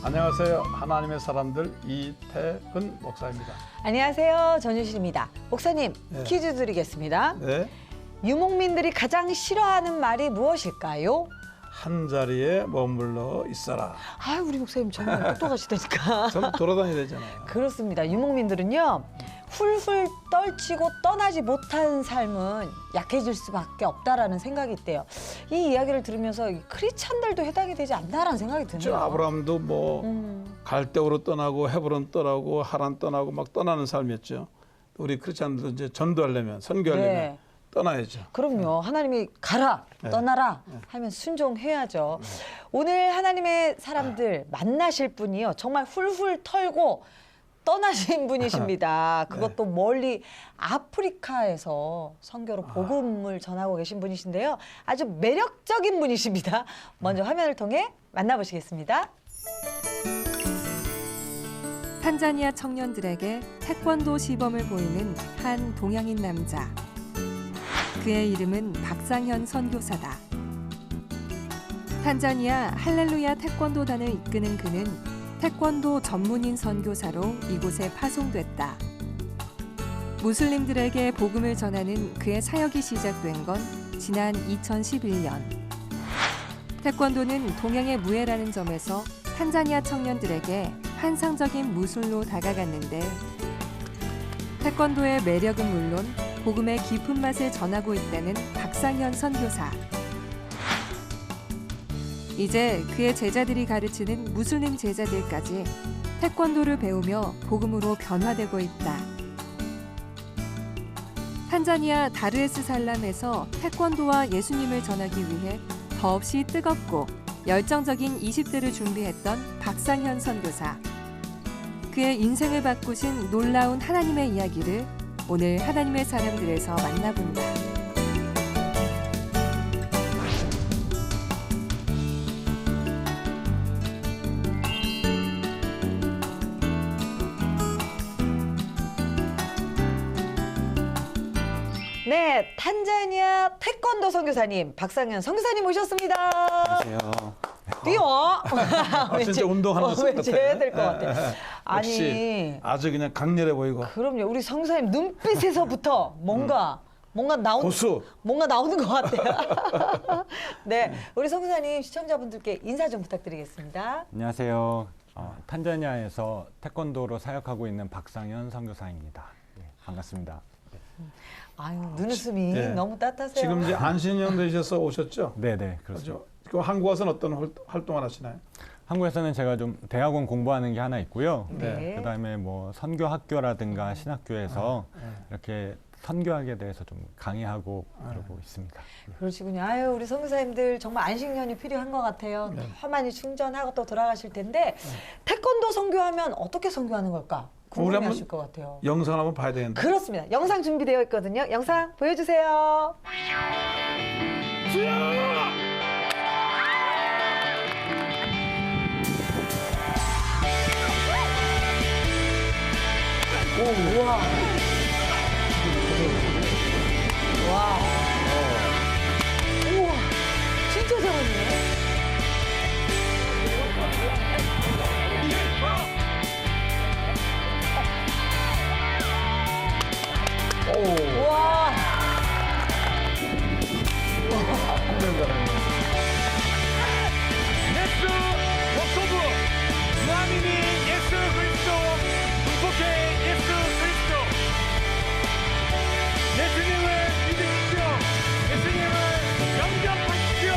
안녕하세요. 하나님의 사람들 이태훈 목사입니다. 안녕하세요. 전유실입니다. 목사님, 네. 퀴즈 드리겠습니다. 네, 유목민들이 가장 싫어하는 말이 무엇일까요? 한 자리에 머물러 있어라. 아, 우리 목사님 정말 똑똑하시다니까. 전 돌아다녀야 되잖아요. 그렇습니다. 유목민들은요, 훌훌 떨치고 떠나지 못한 삶은 약해질 수밖에 없다라는 생각이 있대요. 이 이야기를 들으면서 이 크리스찬들도 해당이 되지 않나라는 생각이 저 드네요. 아브라함도 뭐 갈대오로 떠나고 헤브론 떠나고 하란 떠나고 막 떠나는 삶이었죠. 우리 크리스찬들도 이제 전도하려면 선교하려면 네. 떠나야죠. 그럼요. 하나님이 가라, 네. 떠나라 하면 순종해야죠. 오늘 하나님의 사람들 만나실 분이요. 정말 훌훌 털고 떠나신 분이십니다. 그것도 멀리 아프리카에서 선교로 복음을 전하고 계신 분이신데요. 아주 매력적인 분이십니다. 먼저 화면을 통해 만나보시겠습니다. 탄자니아 청년들에게 태권도 시범을 보이는 한 동양인 남자. 그의 이름은 박상현 선교사다. 탄자니아 할렐루야 태권도단을 이끄는 그는 태권도 전문인 선교사로 이곳에 파송됐다. 무슬림들에게 복음을 전하는 그의 사역이 시작된 건 지난 2011년. 태권도는 동양의 무예라는 점에서 탄자니아 청년들에게 환상적인 무술로 다가갔는데 태권도의 매력은 물론 복음의 깊은 맛을 전하고 있다는 박상현 선교사. 이제 그의 제자들이 가르치는 무슬림 제자들까지 태권도를 배우며 복음으로 변화되고 있다. 탄자니아 다르에스살람에서 태권도와 예수님을 전하기 위해 더없이 뜨겁고 열정적인 20대를 준비했던 박상현 선교사. 그의 인생을 바꾸신 놀라운 하나님의 이야기를 오늘 하나님의 사람들에서 만나본다. 네, 탄자니아 태권도 선교사님 박상현 선교사님 모셨습니다. 안녕하세요. 뛰어. 진짜 운동하는 모습 왠지 같아. 해야 될 것 같아. 역시 아주 그냥 강렬해 보이고. 그럼요. 우리 선교사님 눈빛에서부터 뭔가 고수. 뭔가 나오는 것 같아요. 네, 우리 선교사님 시청자분들께 인사 좀 부탁드리겠습니다. 안녕하세요. 탄자니아에서 태권도로 사역하고 있는 박상현 선교사입니다. 네, 반갑습니다. 아유, 눈웃음이 네. 너무 따뜻하세요. 지금 이제 안신영 되셔서 오셨죠? 네네, 그렇습니다. 그렇죠. 그 한국 와서는 어떤 활동을 하시나요? 한국에서는 제가 좀 대학원 공부하는 게 하나 있고요. 네. 그다음에 뭐 선교 학교라든가 신학교에서 이렇게 선교학에 대해서 좀 강의하고 그러고 있습니다. 그러시군요. 아유, 우리 선교사님들 정말 안식년이 필요한 것 같아요. 더 많이 충전하고 또 돌아가실 텐데 태권도 선교하면 어떻게 선교하는 걸까? 우리 한번 궁금해하실 것 같아요. 영상 한번 봐야 되겠는데. 그렇습니다. 영상 준비되어 있거든요. 영상 보여주세요. 오, 우와. 와. 우와. 진짜 잘하네. 오, 와. 한명 잘하네. 예수 복소부 만인이 예수 그리스도 불복해 예수 그리스도 예수님을 믿으십시오. 예수님을 영접하십시오.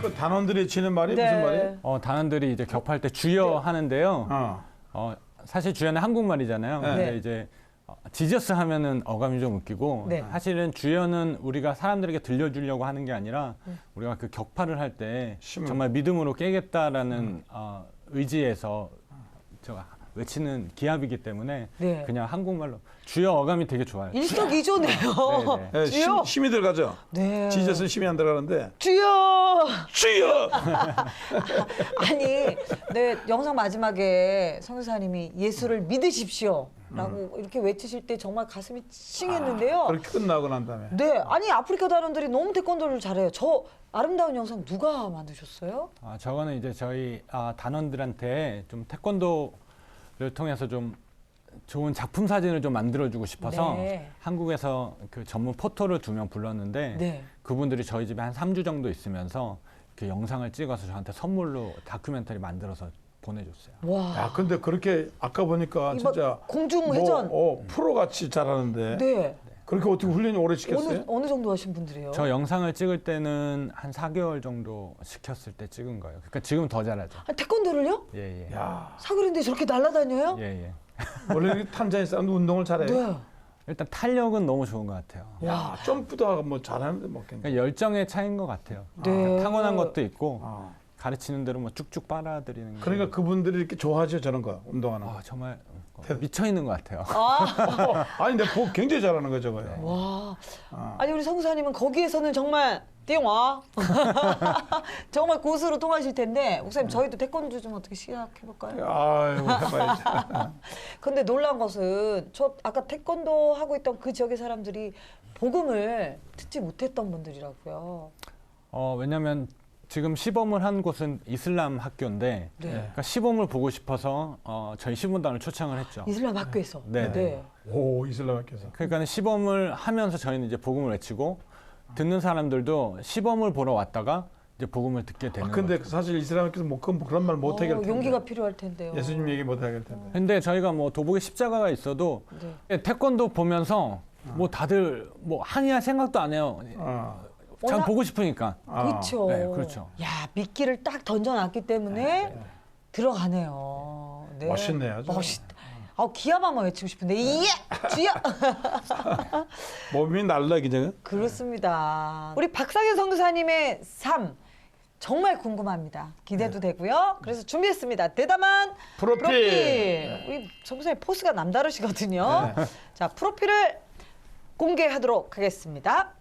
그 단원들이 치는 말이 네. 무슨 말이에요? 단원들이 이제 격파할 때 주여 하는데요. 사실 주여는 한국말이잖아요. 네. 근데 이제 지저스 하면은 어감이 좀 웃기고 네. 사실은 주여는 우리가 사람들에게 들려주려고 하는 게 아니라 우리가 그 격파를 할 때 힘을. 정말 믿음으로 깨겠다라는 의지에서 외치는 기합이기 때문에 네. 그냥 한국말로 주여 어감이 되게 좋아요. 일석이조네요. 네, 네, 주여. 힘이 들어가죠. 네. 지저스 힘이 안 들어가는데 주여. 주여. 아니, 네, 영상 마지막에 성교사님이 예수를 믿으십시오라고 이렇게 외치실 때 정말 가슴이 찡했는데요. 그렇게 끝나고 난 다음에 네, 아니 아프리카 단원들이 너무 태권도를 잘해요. 저 아름다운 영상 누가 만드셨어요? 저거는 이제 저희 단원들한테 좀 태권도를 통해서 좀 좋은 작품 사진을 좀 만들어주고 싶어서 네. 한국에서 그 전문 포토를 2명 불렀는데 네. 그분들이 저희 집에 한 3주 정도 있으면서 그 영상을 찍어서 저한테 선물로 다큐멘터리 만들어서 보내줬어요. 와, 야 근데 그렇게 아까 보니까 이거 진짜 공중 회전. 프로 같이 잘하는데 네. 그렇게 어떻게 훈련이 오래 시켰어요? 어느 정도 하신 분들이에요? 저 영상을 찍을 때는 한 4개월 정도 시켰을 때 찍은 거예요. 그러니까 지금 더 잘하죠. 아, 태권도를요? 예, 예. 야 사그린데 저렇게 날아다녀요? 예, 예. 원래 탄자니 사람도 운동을 잘해. 네. 일단 탄력은 너무 좋은 것 같아요. 야 점프도 뭐 잘하는데 뭐 굉장히. 그러니까 열정의 차이인 것 같아요. 네. 그러니까 타고난 것도 있고 아. 가르치는 대로 뭐 쭉쭉 빨아들이는 거. 그러니까 그분들이 이렇게 좋아하죠 저런 거 운동하는 거. 정말 미쳐 있는 것 같아요. 아니 근데 굉장히 잘하는 거 저거요. 와, 아. 아니 우리 성사님은 거기에서는 정말 띵와 정말 고수로 통하실 텐데 목사님 저희도 태권도 좀 어떻게 시작해 볼까요? 아유 해봐야지. 근데 놀란 것은 저 아까 태권도 하고 있던 그 지역의 사람들이 복음을 듣지 못했던 분들이라고요. 왜냐하면 지금 시범을 한 곳은 이슬람 학교인데 네. 그러니까 시범을 보고 싶어서 저희 시범단을 초청을 했죠. 이슬람 학교에서. 네. 오 이슬람 학교에서. 그러니까 시범을 하면서 저희는 이제 복음을 외치고 듣는 사람들도 시범을 보러 왔다가 이제 복음을 듣게 되는 근데 거죠. 사실 이슬람 학교에서 뭐 그런 말 못 하게 할 텐데. 용기가 필요할 텐데요. 예수님 얘기 못 하게 할 텐데. 근데 저희가 뭐 도복에 십자가가 있어도 네. 태권도 보면서 뭐 다들 뭐 항의할 생각도 안 해요. 참 워낙- 보고 싶으니까. 그렇죠. 네, 그렇죠. 야, 미끼를 딱 던져놨기 때문에 들어가네요. 네. 멋있네요, 저. 멋있다. 기합 한번 외치고 싶은데 이야 주야. 몸이 날라 그냥. 그렇습니다. 우리 박상현 선교사님의 삶 정말 궁금합니다. 기대도 되고요. 그래서 준비했습니다. 대담한 프로필. 우리 선교사님 포스가 남다르시거든요. 자, 프로필을 공개하도록 하겠습니다.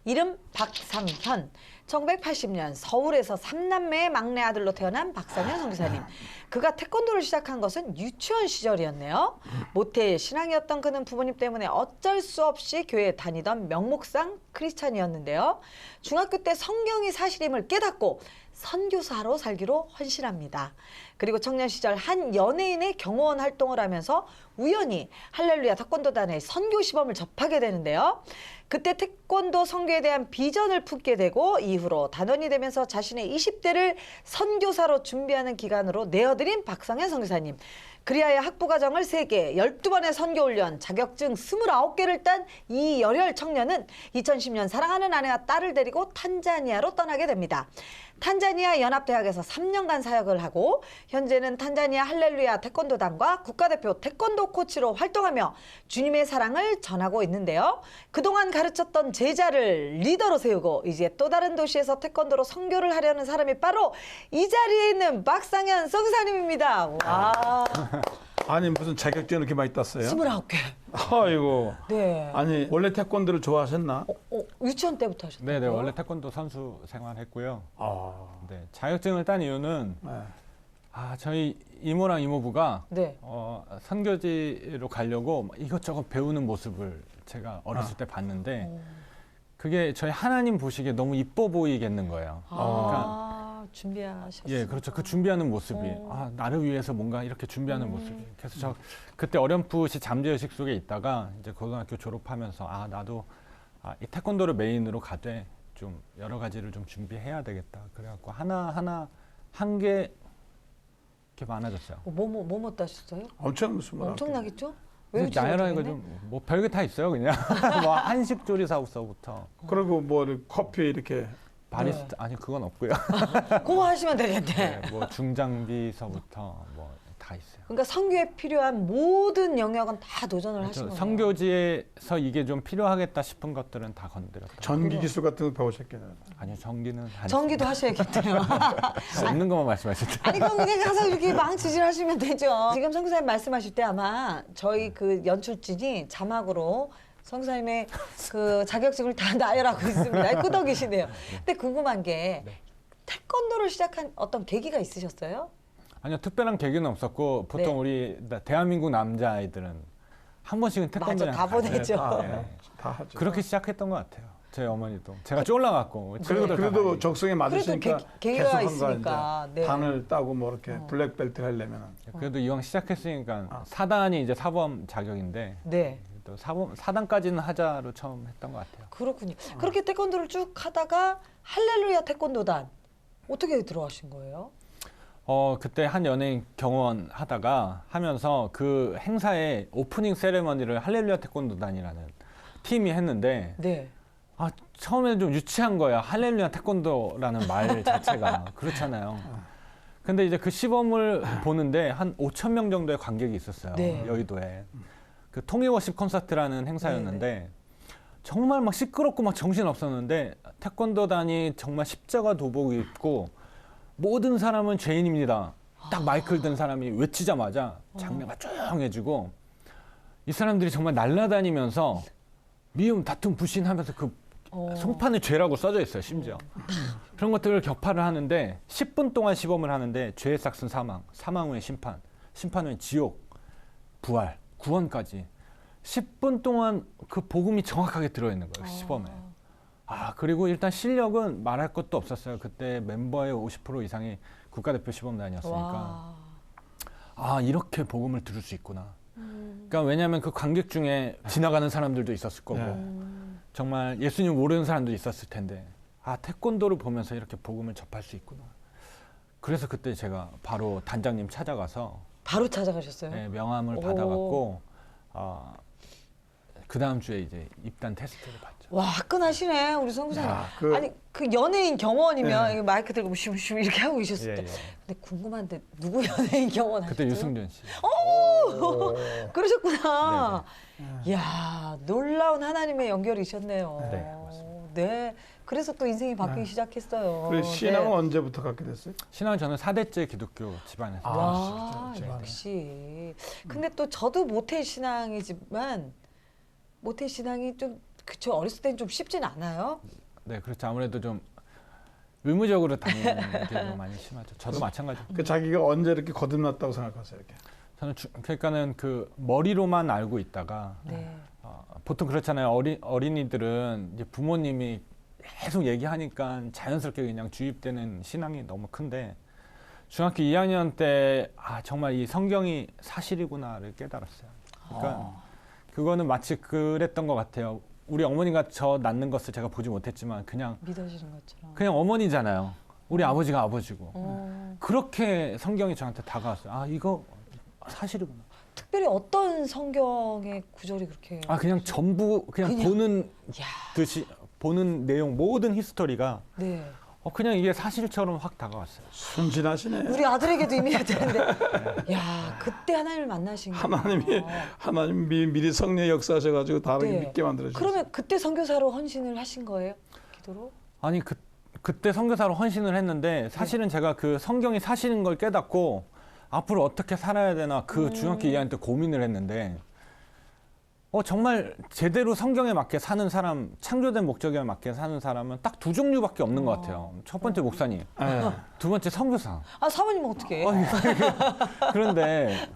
이름 박상현. 1980년 서울에서 3남매의 막내 아들로 태어난 박상현 선교사님. 그가 태권도를 시작한 것은 유치원 시절이었네요. 모태 신앙이었던 그는 부모님 때문에 어쩔 수 없이 교회에 다니던 명목상 크리스찬이었는데요. 중학교 때 성경이 사실임을 깨닫고 선교사로 살기로 헌신합니다. 그리고 청년 시절 한 연예인의 경호원 활동을 하면서 우연히 할렐루야 태권도단의 선교 시범을 접하게 되는데요. 그때 태권도 선교에 대한 비전을 품게 되고 이후로 단원이 되면서 자신의 20대를 선교사로 준비하는 기간으로 내어드린 박상현 선교사님. 그리하여 학부과정을 3개, 12번의 선교훈련, 자격증 29개를 딴 이 열혈 청년은 2010년 사랑하는 아내와 딸을 데리고 탄자니아로 떠나게 됩니다. 탄자니아 연합대학에서 3년간 사역을 하고 현재는 탄자니아 할렐루야 태권도단과 국가대표 태권도 코치로 활동하며 주님의 사랑을 전하고 있는데요. 그동안 가르쳤던 제자를 리더로 세우고 이제 또 다른 도시에서 태권도로 선교를 하려는 사람이 바로 이 자리에 있는 박상현 선교사님입니다. 와, 아니 무슨 자격증 이렇게 많이 땄어요? 29개. 아이고. 네. 아니 원래 태권도를 좋아하셨나? 유치원 때부터 하셨다고요? 네네 원래 태권도 선수 생활했고요. 아. 네, 자격증을 딴 이유는 네. 저희 이모랑 이모부가 네. 선교지로 가려고 이것저것 배우는 모습을 제가 어렸을 때 봤는데 그게 저희 하나님 보시기에 너무 이뻐 보이겠는 거예요. 준비하셨어요. 예, 그렇죠. 그 준비하는 모습이 나를 위해서 뭔가 이렇게 준비하는 모습이. 그래서 저 그때 어렴풋이 잠재의식 속에 있다가 이제 고등학교 졸업하면서 나도 이 태권도를 메인으로 가되 좀 여러 가지를 좀 준비해야 되겠다. 그래갖고 하나 한 개 이렇게 많아졌어요. 뭐 따셨어요? 엄청 무슨 말. 엄청나겠죠? 그래서 나열하기가 뭐 별게 다 있어요, 그냥. 뭐 한식 조리사부터 그리고 뭐 커피 이렇게. 바리스타 아니 그건 없고요. 그거 하시면 되겠네. 네, 뭐 중장비서부터 뭐 다 있어요. 그러니까 선교에 필요한 모든 영역은 다 도전을 하신 그렇죠. 거예요. 선교지에서 이게 좀 필요하겠다 싶은 것들은 다 건드렸다. 전기 기술 같은 거 배우셨겠네요. 아니요, 전기는 안 전기도 하셔야겠대요. 했어요. 없는 것만 말씀하셨죠. 아니 그럼 그냥 가서 이렇게 망치질 하시면 되죠. 지금 선교사님 말씀하실 때 아마 저희 그 연출진이 자막으로 선교사님의 그 자격증을 다 나열하고 있습니다. 끄덕이시네요. 근데 궁금한 게 태권도를 시작한 어떤 계기가 있으셨어요? 아니요, 특별한 계기는 없었고 보통 네. 우리 대한민국 남자아이들은 한 번씩은 태권도를 맞아, 다 보내죠. 다 하죠. 그렇게 시작했던 것 같아요. 제 어머니도 제가 쫄라갖고 그래도 적성에 맞으시니까 그래도 계기가 계속 한 있으니까, 거야. 네. 단을 따고 뭐 이렇게 블랙벨트 하려면은 그래도 이왕 시작했으니까 사단이 이제 사범 자격인데 네. 또 사단까지는 하자로 처음 했던 것 같아요. 그렇군요. 그렇게 태권도를 쭉 하다가 할렐루야 태권도단 어떻게 들어가신 거예요? 그때 한 연예인 경원 하다가 하면서 그 행사의 오프닝 세레머니를 할렐루야 태권도단이라는 팀이 했는데 네. 처음에는 좀 유치한 거야. 할렐루야 태권도라는 말 자체가. 그렇잖아요. 근데 이제 그 시범을 보는데 한 5천 명 정도의 관객이 있었어요. 네. 여의도에. 그 통일워십 콘서트라는 행사였는데 정말 막 시끄럽고 막 정신 없었는데 태권도단이 정말 십자가 도복 입고 모든 사람은 죄인입니다. 딱 마이크를 든 사람이 외치자마자 장면가 조용해지고 이 사람들이 정말 날아다니면서 미움, 다툼, 불신하면서 그 송판에 죄라고 써져 있어요, 심지어. 그런 것들을 격파를 하는데 10분 동안 시범을 하는데 죄의 싹슨 사망, 사망 후에 심판, 심판 후에 지옥, 부활, 구원까지 10분 동안 그 복음이 정확하게 들어있는 거예요, 시범에. 그리고 일단 실력은 말할 것도 없었어요. 그때 멤버의 50% 이상이 국가대표 시범단이었으니까. 이렇게 복음을 들을 수 있구나. 그러니까 왜냐하면 그 관객 중에 지나가는 사람들도 있었을 거고 정말 예수님 모르는 사람도 있었을 텐데 태권도를 보면서 이렇게 복음을 접할 수 있구나. 그래서 그때 제가 바로 단장님 찾아가서 바로 찾아가셨어요? 네, 명함을 받아갖고 그 다음 주에 이제 입단 테스트를 봤죠. 와 화끈하시네 우리 선구사님. 그- 아니 그 연예인 경원이면 네. 이거 마이크 들고 슈슈 이렇게 하고 계셨을 때. 근데 궁금한데 누구 연예인 경원 하셨죠? 그때 유승준 씨. 그러셨구나. 이야 놀라운 하나님의 연결이셨네요. 네, 맞습니다. 네. 그래서 또 인생이 바뀌기 시작했어요. 그래 신앙은 네. 언제부터 갖게 됐어요? 신앙은 저는 4대째 기독교 집안에서. 와 진짜. 역시. 근데 또 저도 모태 신앙이지만 모태 신앙이 좀 그쵸 어렸을 때는 좀 쉽진 않아요. 네, 그렇죠. 아무래도 좀 의무적으로 다니는 게 좀 많이 심하죠. 저도 마찬가지. 그 자기가 언제 이렇게 거듭났다고 생각하세요? 이렇게. 저는 그러니까는 그 머리로만 알고 있다가 네. 보통 그렇잖아요. 어린이들은 이제 부모님이 계속 얘기하니까 자연스럽게 그냥 주입되는 신앙이 너무 큰데 중학교 2학년 때 정말 이 성경이 사실이구나를 깨달았어요. 그러니까 그거는 마치 그랬던 것 같아요. 우리 어머니가 저 낳는 것을 제가 보지 못했지만 그냥 믿어지는 것처럼. 어머니잖아요. 우리 아버지가 아버지고. 어. 그렇게 성경이 저한테 다가왔어요. 이거 사실이구나. 특별히 어떤 성경의 구절이 그렇게 그냥 전부 그냥 보는 야. 듯이 보는 내용 모든 히스토리가 네. 그냥 이게 사실처럼 확 다가왔어요. 순진하시네. 우리 아들에게도 의미가 되는데 야 그때 하나님을 만나신 거예요. 하나님이 미리 성령 역사하셔가지고 다르게 네. 믿게 만들어주셨어요. 그러면 그때 선교사로 헌신을 하신 거예요? 기도로? 아니 그때 선교사로 헌신을 했는데 사실은 제가 그 성경이 사실인 걸 깨닫고 앞으로 어떻게 살아야 되나 그 중학교 2학년 때 고민을 했는데 정말 제대로 성경에 맞게 사는 사람, 창조된 목적에 맞게 사는 사람은 딱 두 종류밖에 없는 것 같아요. 첫 번째 목사님, 두 번째 선교사. 사모님은 어떻게 해? 그런데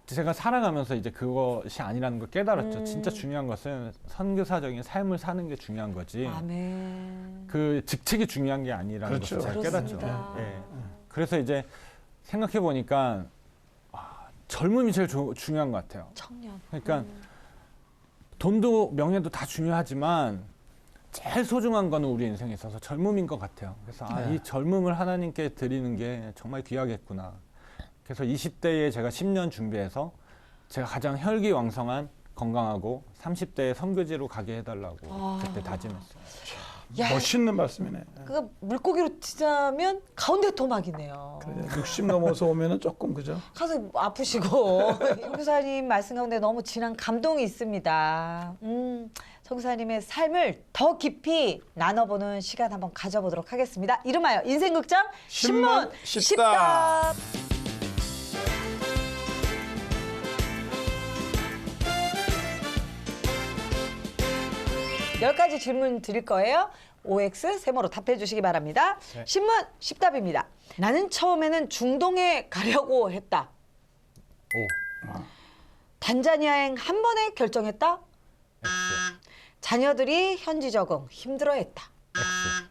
제가 살아가면서 이제 그것이 아니라는 걸 깨달았죠. 진짜 중요한 것은 선교사적인 삶을 사는 게 중요한 거지. 아멘. 그 직책이 중요한 게 아니라는 그렇죠. 것을 제가 깨닫죠. 그렇습니다. 예. 그래서 이제 생각해 보니까 젊음이 제일 중요한 것 같아요. 청년. 그러니까 돈도 명예도 다 중요하지만 제일 소중한 거는 우리 인생에 있어서 젊음인 것 같아요. 그래서 이 젊음을 하나님께 드리는 게 정말 귀하겠구나. 그래서 20대에 제가 10년 준비해서 제가 가장 혈기왕성한 건강하고 30대에 선교지로 가게 해달라고 그때 다짐했어요. 야, 멋있는 말씀이네. 그 물고기로 치자면 가운데 토막이네요. 그래, 60 넘어서 오면은 조금 그죠? 가서 아프시고 성교사님 말씀 가운데 너무 진한 감동이 있습니다. 성교사님의 삶을 더 깊이 나눠보는 시간 한번 가져보도록 하겠습니다. 이름하여 인생극장 신문 십답. 10가지 질문 드릴 거예요. OX 세모로 답해 주시기 바랍니다. 네. 신문 10답입니다. 나는 처음에는 중동에 가려고 했다. 오. 단자니아행 한 번에 결정했다. X. 자녀들이 현지 적응 힘들어했다. X.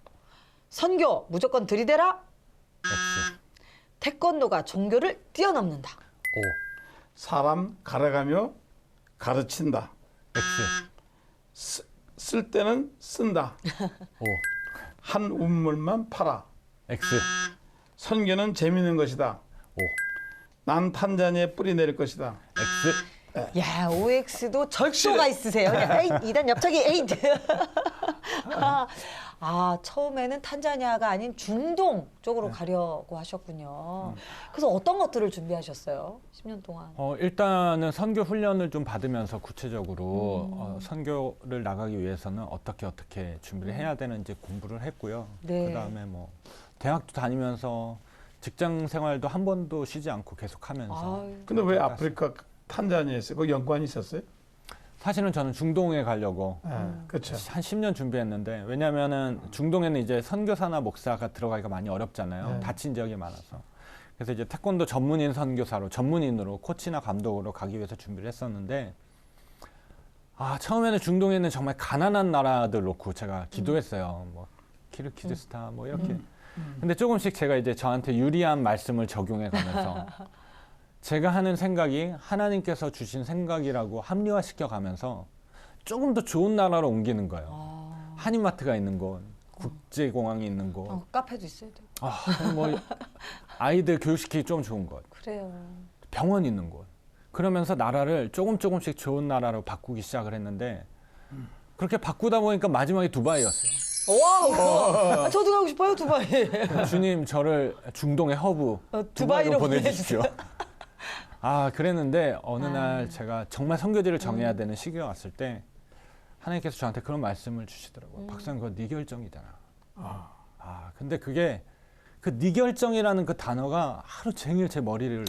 선교 무조건 들이대라. X. 태권도가 종교를 뛰어넘는다. 오. 사람 가르가며 가르친다. X. 쓸 때는 쓴다. 오. 한 우물만 팔아. X. 선교는 재미있는 것이다. 오. 난 탄자니아에 뿌리 내릴 것이다. X. 야, OX도 절도가 있으세요. 에잇, 2단 옆차기 에잇. 처음에는 탄자니아가 아닌 중동 쪽으로 가려고 하셨군요. 그래서 어떤 것들을 준비하셨어요? 10년 동안. 일단은 선교 훈련을 좀 받으면서 구체적으로 선교를 나가기 위해서는 어떻게 준비를 해야 되는지 공부를 했고요. 네. 그다음에 뭐 대학도 다니면서 직장 생활도 한 번도 쉬지 않고 계속하면서. 아유. 근데 왜 아프리카 탄자니아에서 그 연관이 있었어요? 사실은 저는 중동에 가려고 그렇죠. 한 10년 준비했는데, 왜냐면은 중동에는 이제 선교사나 목사가 들어가기가 많이 어렵잖아요. 네. 다친 지역이 많아서. 그래서 이제 태권도 전문인 선교사로, 전문인으로 코치나 감독으로 가기 위해서 준비를 했었는데, 처음에는 중동에는 정말 가난한 나라들 놓고 제가 기도했어요. 뭐 키르기즈스탄 뭐 이렇게. 근데 조금씩 제가 이제 저한테 유리한 말씀을 적용해 가면서 제가 하는 생각이 하나님께서 주신 생각이라고 합리화시켜 가면서 조금 더 좋은 나라로 옮기는 거예요. 한인마트가 있는 곳, 국제공항이 있는 곳, 카페도 있어야 돼요. 뭐 아이들 교육시키기 좀 좋은 곳, 그래요. 병원 있는 곳. 그러면서 나라를 조금씩 좋은 나라로 바꾸기 시작을 했는데, 그렇게 바꾸다 보니까 마지막에 두바이였어요. 와, 저도 가고 싶어요, 두바이. 주님, 저를 중동의 허브 두바이로 두바이로 보내주십시오. 그랬는데 어느 날 제가 정말 선교지를 정해야 되는 시기가 왔을 때 하나님께서 저한테 그런 말씀을 주시더라고요. 박사님, 그거 네 결정이잖아. 근데 그게 그 네 결정이라는 그 단어가 하루 종일 제 머리를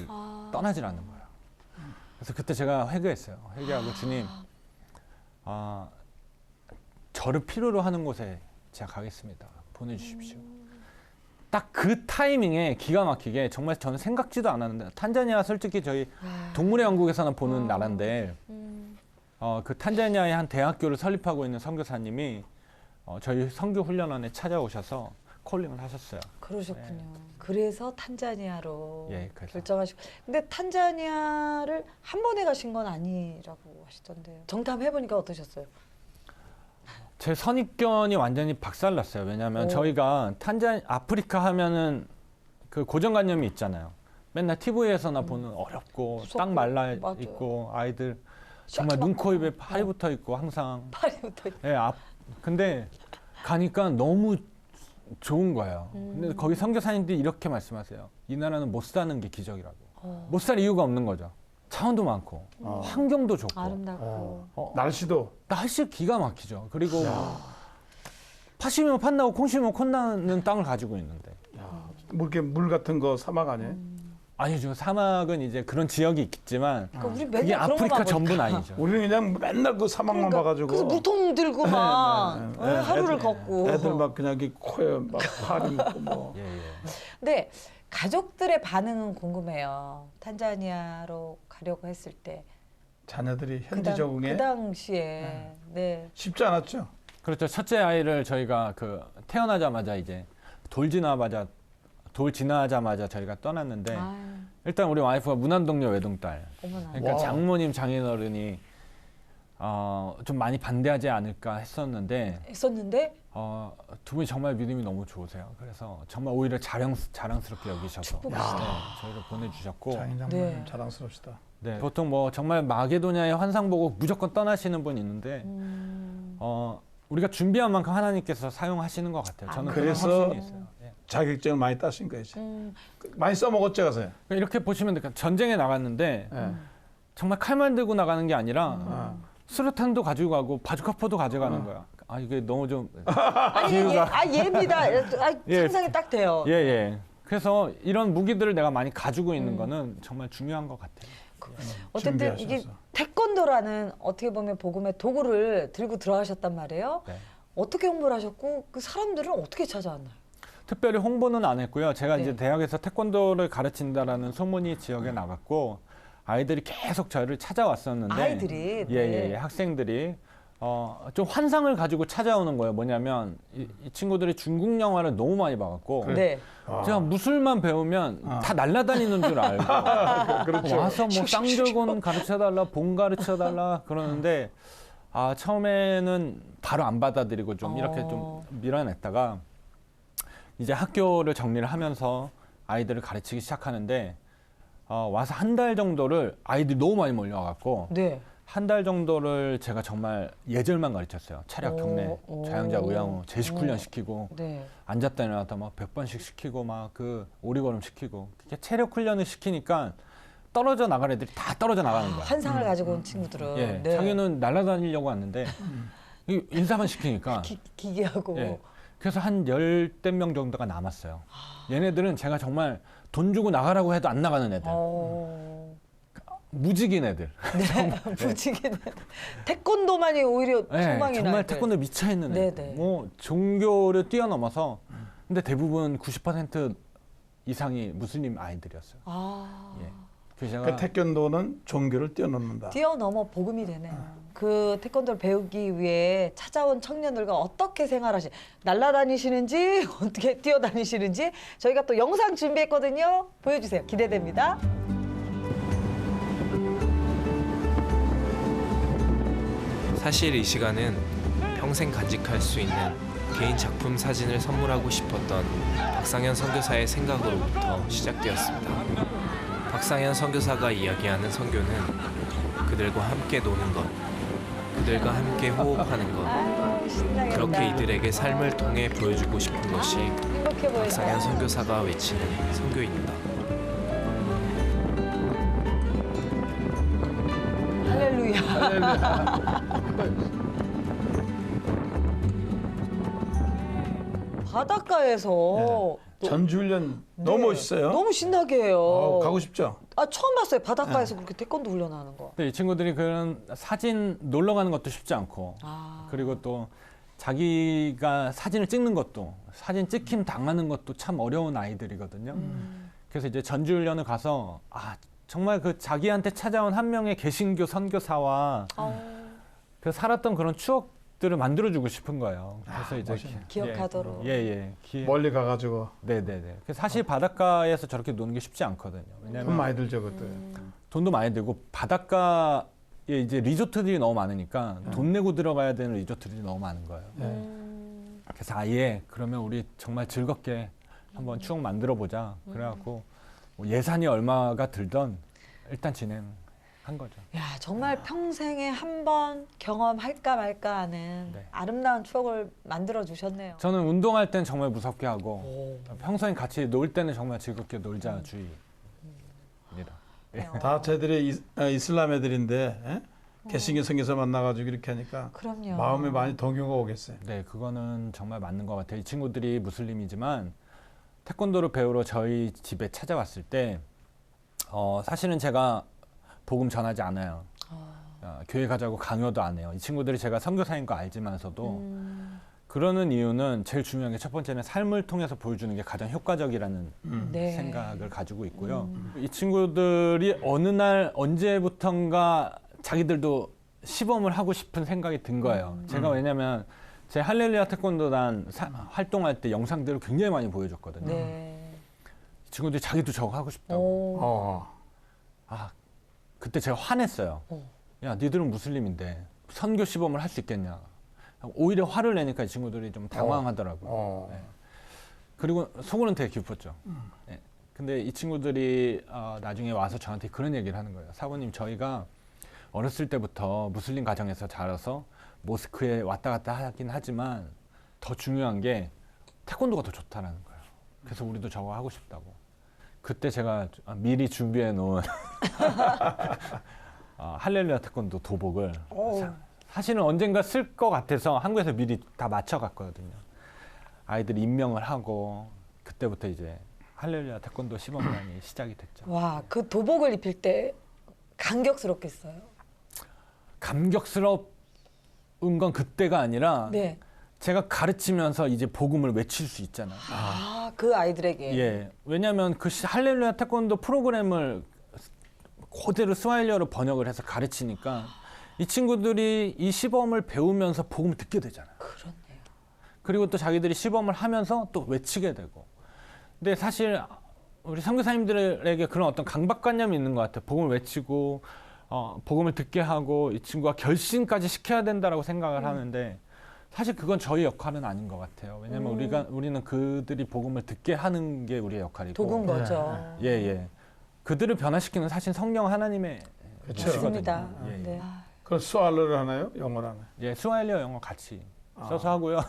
떠나질 않는 거예요. 그래서 그때 제가 회개했어요. 회개하고 주님, 저를 필요로 하는 곳에 제가 가겠습니다. 보내주십시오. 딱 그 타이밍에 기가 막히게, 정말 저는 생각지도 않았는데, 탄자니아 솔직히 저희 동물의 왕국에서는 보는 나라인데, 그 탄자니아의 한 대학교를 설립하고 있는 선교사님이 저희 선교 훈련원에 찾아오셔서 콜링을 하셨어요. 그러셨군요. 그래서 탄자니아로 예, 그래서. 결정하시고. 근데 탄자니아를 한 번에 가신 건 아니라고 하시던데요. 정탐 해보니까 어떠셨어요? 제 선입견이 완전히 박살났어요. 왜냐하면 저희가 아프리카 하면은 그 고정관념이 있잖아요. 맨날 TV에서나 보는 어렵고 무섭고, 땅 말라 맞아요. 있고 아이들 정말 눈, 코, 입에 팔이 붙어 있고 항상. 파리부터. 예, 근데 가니까 너무 좋은 거예요. 근데 거기 선교사님들이 이렇게 말씀하세요. 이 나라는 못 사는 게 기적이라고. 못 살 이유가 없는 거죠. 차원도 많고 환경도 좋고 아름답고. 날씨도 날씨 기가 막히죠. 그리고 파시면 팥나고 콩 심으면 콩 나는 땅을 가지고 있는데. 뭐 이렇게 물 같은 거 사막 아니에요? 아니죠. 사막은 이제 그런 지역이 있겠지만 그러니까 우리 그게 맨날 그런 아프리카 것만 전부는 아니죠. 우리는 그냥 맨날 그 사막만 그러니까 봐가지고. 그래서 물통 들고 막 네, 네. 하루를 애들, 걷고. 애들 막 그냥 이 코에 막 파리 묻고 뭐. 예, 예. 근데 가족들의 반응은 궁금해요. 탄자니아로 가려고 했을 때. 자녀들이 현지 적응에 그 당시에. 네. 쉽지 않았죠. 그렇죠. 첫째 아이를 저희가 그 태어나자마자 이제 돌 지나자마자 저희가 떠났는데, 아유, 일단 우리 와이프가 문안동녀 외동딸. 어머나. 그러니까 와. 장모님 장인어른이 좀 많이 반대하지 않을까 했었는데, 했었는데 두 분이 정말 믿음이 너무 좋으세요. 그래서 정말 오히려 자랑스럽게 여기셔서 축복하시다. 저희를 보내주셨고, 장인 장모님 네. 자랑스럽시다. 네, 보통 뭐 정말 마게도냐의 환상 보고 무조건 떠나시는 분 있는데, 우리가 준비한 만큼 하나님께서 사용하시는 것 같아요. 저는 그런 그래서 확신이 있어요. 예. 자격증을 많이 따신 거지. 많이 써먹었죠, 가서요. 그러니까 이렇게 보시면 돼요. 전쟁에 나갔는데 예. 정말 칼만 들고 나가는 게 아니라 아. 수류탄도 가지고 가고 바주카포도 가져가는 거야. 아 이게 너무 좀 아니 예입니다. 예. 상상이 딱 돼요. 예, 예. 그래서 이런 무기들을 내가 많이 가지고 있는 거는 정말 중요한 것 같아요. 어쨌든 이게 준비하셔서. 태권도라는 어떻게 보면 복음의 도구를 들고 들어가셨단 말이에요. 네. 어떻게 홍보를 하셨고 그 사람들은 어떻게 찾아왔나요? 특별히 홍보는 안 했고요. 제가 네. 이제 대학에서 태권도를 가르친다라는 소문이 지역에 나갔고 아이들이 계속 저를 찾아왔었는데 아이들이 예, 학생들이 좀 환상을 가지고 찾아오는 거예요. 뭐냐면 이 친구들이 중국 영화를 너무 많이 봐갖고 네. 제가 무술만 배우면 다 날아다니는 줄 알고 그렇죠. 와서 뭐 쌍절곤 가르쳐달라, 봉 가르쳐달라 그러는데 처음에는 바로 안 받아들이고 좀 이렇게 좀 밀어냈다가 이제 학교를 정리를 하면서 아이들을 가르치기 시작하는데 와서 한 달 정도를 아이들이 너무 많이 몰려와갖고 네. 한 달 정도를 제가 정말 예절만 가르쳤어요. 차략, 경례, 좌영자, 의양호, 제식 훈련 시키고 네. 앉았다 일어났다 막 100번씩 시키고 막 그 오리걸음 시키고 그게 체력 훈련을 시키니까 떨어져 나갈 애들이 다 떨어져 나가는 거야. 환상을 가지고 온 친구들은 예, 네. 자기는 날아다니려고 왔는데 이 인사만 시키니까 기괴하고 예. 그래서 한 10대 명 정도가 남았어요. 얘네들은 제가 정말 돈 주고 나가라고 해도 안 나가는 애들. 무직인 애들. 부지기는 태권도만이 오히려 네, 소망이 정말 날 때. 태권도 미쳐 있는 애들. 네네. 뭐 종교를 뛰어넘어서 근데 대부분 90% 이상이 무슬림 아이들이었어요. 예. 그래서 제가 그 태권도는 종교를 뛰어넘는다. 뛰어넘어 복음이 되네요. 그 태권도를 배우기 위해 찾아온 청년들과 어떻게 날아다니시는지 어떻게 뛰어다니시는지 저희가 또 영상 준비했거든요. 보여주세요. 기대됩니다. 사실 이 시간은 평생 간직할 수 있는 개인 작품 사진을 선물하고 싶었던 박상현 선교사의 생각으로부터 시작되었습니다. 박상현 선교사가 이야기하는 선교는 그들과 함께 노는 것, 그들과 함께 호흡하는 것, 신나겠다. 그렇게 이들에게 삶을 통해 보여주고 싶은 것이 행복해 보인다. 박상현 선교사가 외치는 선교입니다. 할렐루야. 바닷가에서 또- 전주훈련 네, 너무 멋있어요. 너무 신나게 해요. 가고 싶죠? 처음 봤어요. 바닷가에서 그렇게 태권도 훈련하는 거. 근데 이 친구들이 그런 사진 놀러 가는 것도 쉽지 않고 그리고 또 자기가 사진을 찍는 것도 사진 찍힘 당하는 것도 참 어려운 아이들이거든요. 그래서 이제 전주훈련을 가서 정말 그 자기한테 찾아온 한 명의 개신교 선교사와 그 살았던 그런 추억들을 만들어주고 싶은 거예요. 그래서 이제 멋있네. 기억하도록. 멀리 가가지고 네네네. 그래서 사실 바닷가에서 저렇게 노는 게 쉽지 않거든요. 돈 왜냐하면 많이 들죠, 그것도. 돈도 많이 들고 바닷가에 이제 리조트들이 너무 많으니까 돈 내고 들어가야 되는 리조트들이 너무 많은 거예요. 그래서 아예 그러면 우리 정말 즐겁게 한번 추억 만들어 보자. 그래갖고 뭐 예산이 얼마가 들던 일단 진행한 거죠. 야, 정말 평생에 한 번 경험할까 말까 하는 네. 아름다운 추억을 만들어 주셨네요. 저는 운동할 땐 정말 무섭게 하고 평소에 같이 놀 때는 정말 즐겁게 놀자 주의입니다. 다 쟤들이 이슬람 애들인데 개신교 선교사 만나가지고 이렇게 하니까 그럼요. 마음에 많이 동요가 오겠어요. 네, 그거는 정말 맞는 것 같아요. 이 친구들이 무슬림이지만 태권도를 배우러 저희 집에 찾아왔을 때 사실은 제가 복음 전하지 않아요. 교회 가자고 강요도 안 해요. 이 친구들이 제가 선교사인 거 알지만서도 그러는 이유는 제일 중요한 게 첫 번째는 삶을 통해서 보여주는 게 가장 효과적이라는 네. 생각을 가지고 있고요. 이 친구들이 어느 날 언제부턴가 자기들도 시범을 하고 싶은 생각이 든 거예요. 제가 왜냐면 제 할렐루야 태권도단 활동할 때 영상들을 굉장히 많이 보여줬거든요. 네. 이 친구들이 자기도 저거 하고 싶다고. 오. 그때 제가 화냈어요. 야, 니들은 무슬림인데 선교 시범을 할 수 있겠냐. 오히려 화를 내니까 이 친구들이 좀 당황하더라고요. 네. 그리고 속으로는 되게 기뻤죠. 네. 근데 이 친구들이 나중에 와서 저한테 그런 얘기를 하는 거예요. 사부님, 저희가 어렸을 때부터 무슬림 가정에서 자라서 모스크에 왔다 갔다 하긴 하지만 더 중요한 게 태권도가 더 좋다라는 거예요. 그래서 우리도 저거 하고 싶다고. 그때 제가 미리 준비해 놓은 할렐루야 태권도 도복을 사실은 언젠가 쓸 것 같아서 한국에서 미리 다 맞춰갔거든요. 아이들이 임명을 하고 그때부터 이제 할렐루야 태권도 시범단이 시작이 됐죠. 와, 그 도복을 입힐 때 감격스럽겠어요. 감격스러운 건 그때가 아니라 네. 제가 가르치면서 이제 복음을 외칠 수 있잖아요. 아, 그 아이들에게. 예. 왜냐하면 그 할렐루야 태권도 프로그램을 그대로 스와힐리어로 번역을 해서 가르치니까 이 친구들이 이 시범을 배우면서 복음을 듣게 되잖아요. 그렇네요. 그리고 또 자기들이 시범을 하면서 또 외치게 되고. 근데 사실 우리 선교사님들에게 그런 어떤 강박관념이 있는 것 같아요. 복음을 외치고 복음을 듣게 하고 이 친구가 결심까지 시켜야 된다라고 생각을 하는데 사실 그건 저희 역할은 아닌 것 같아요. 왜냐하면 우리는 그들이 복음을 듣게 하는 게 우리의 역할이고. 도군 거죠. 예, 예. 그들을 변화시키는 사실 성령 하나님의 그렇죠. 맞습니다. 예, 예. 네. 그럼 스왈러를 하나요? 영어를 하나요? 예, 스와힐리어 영어 같이 써서 하고요.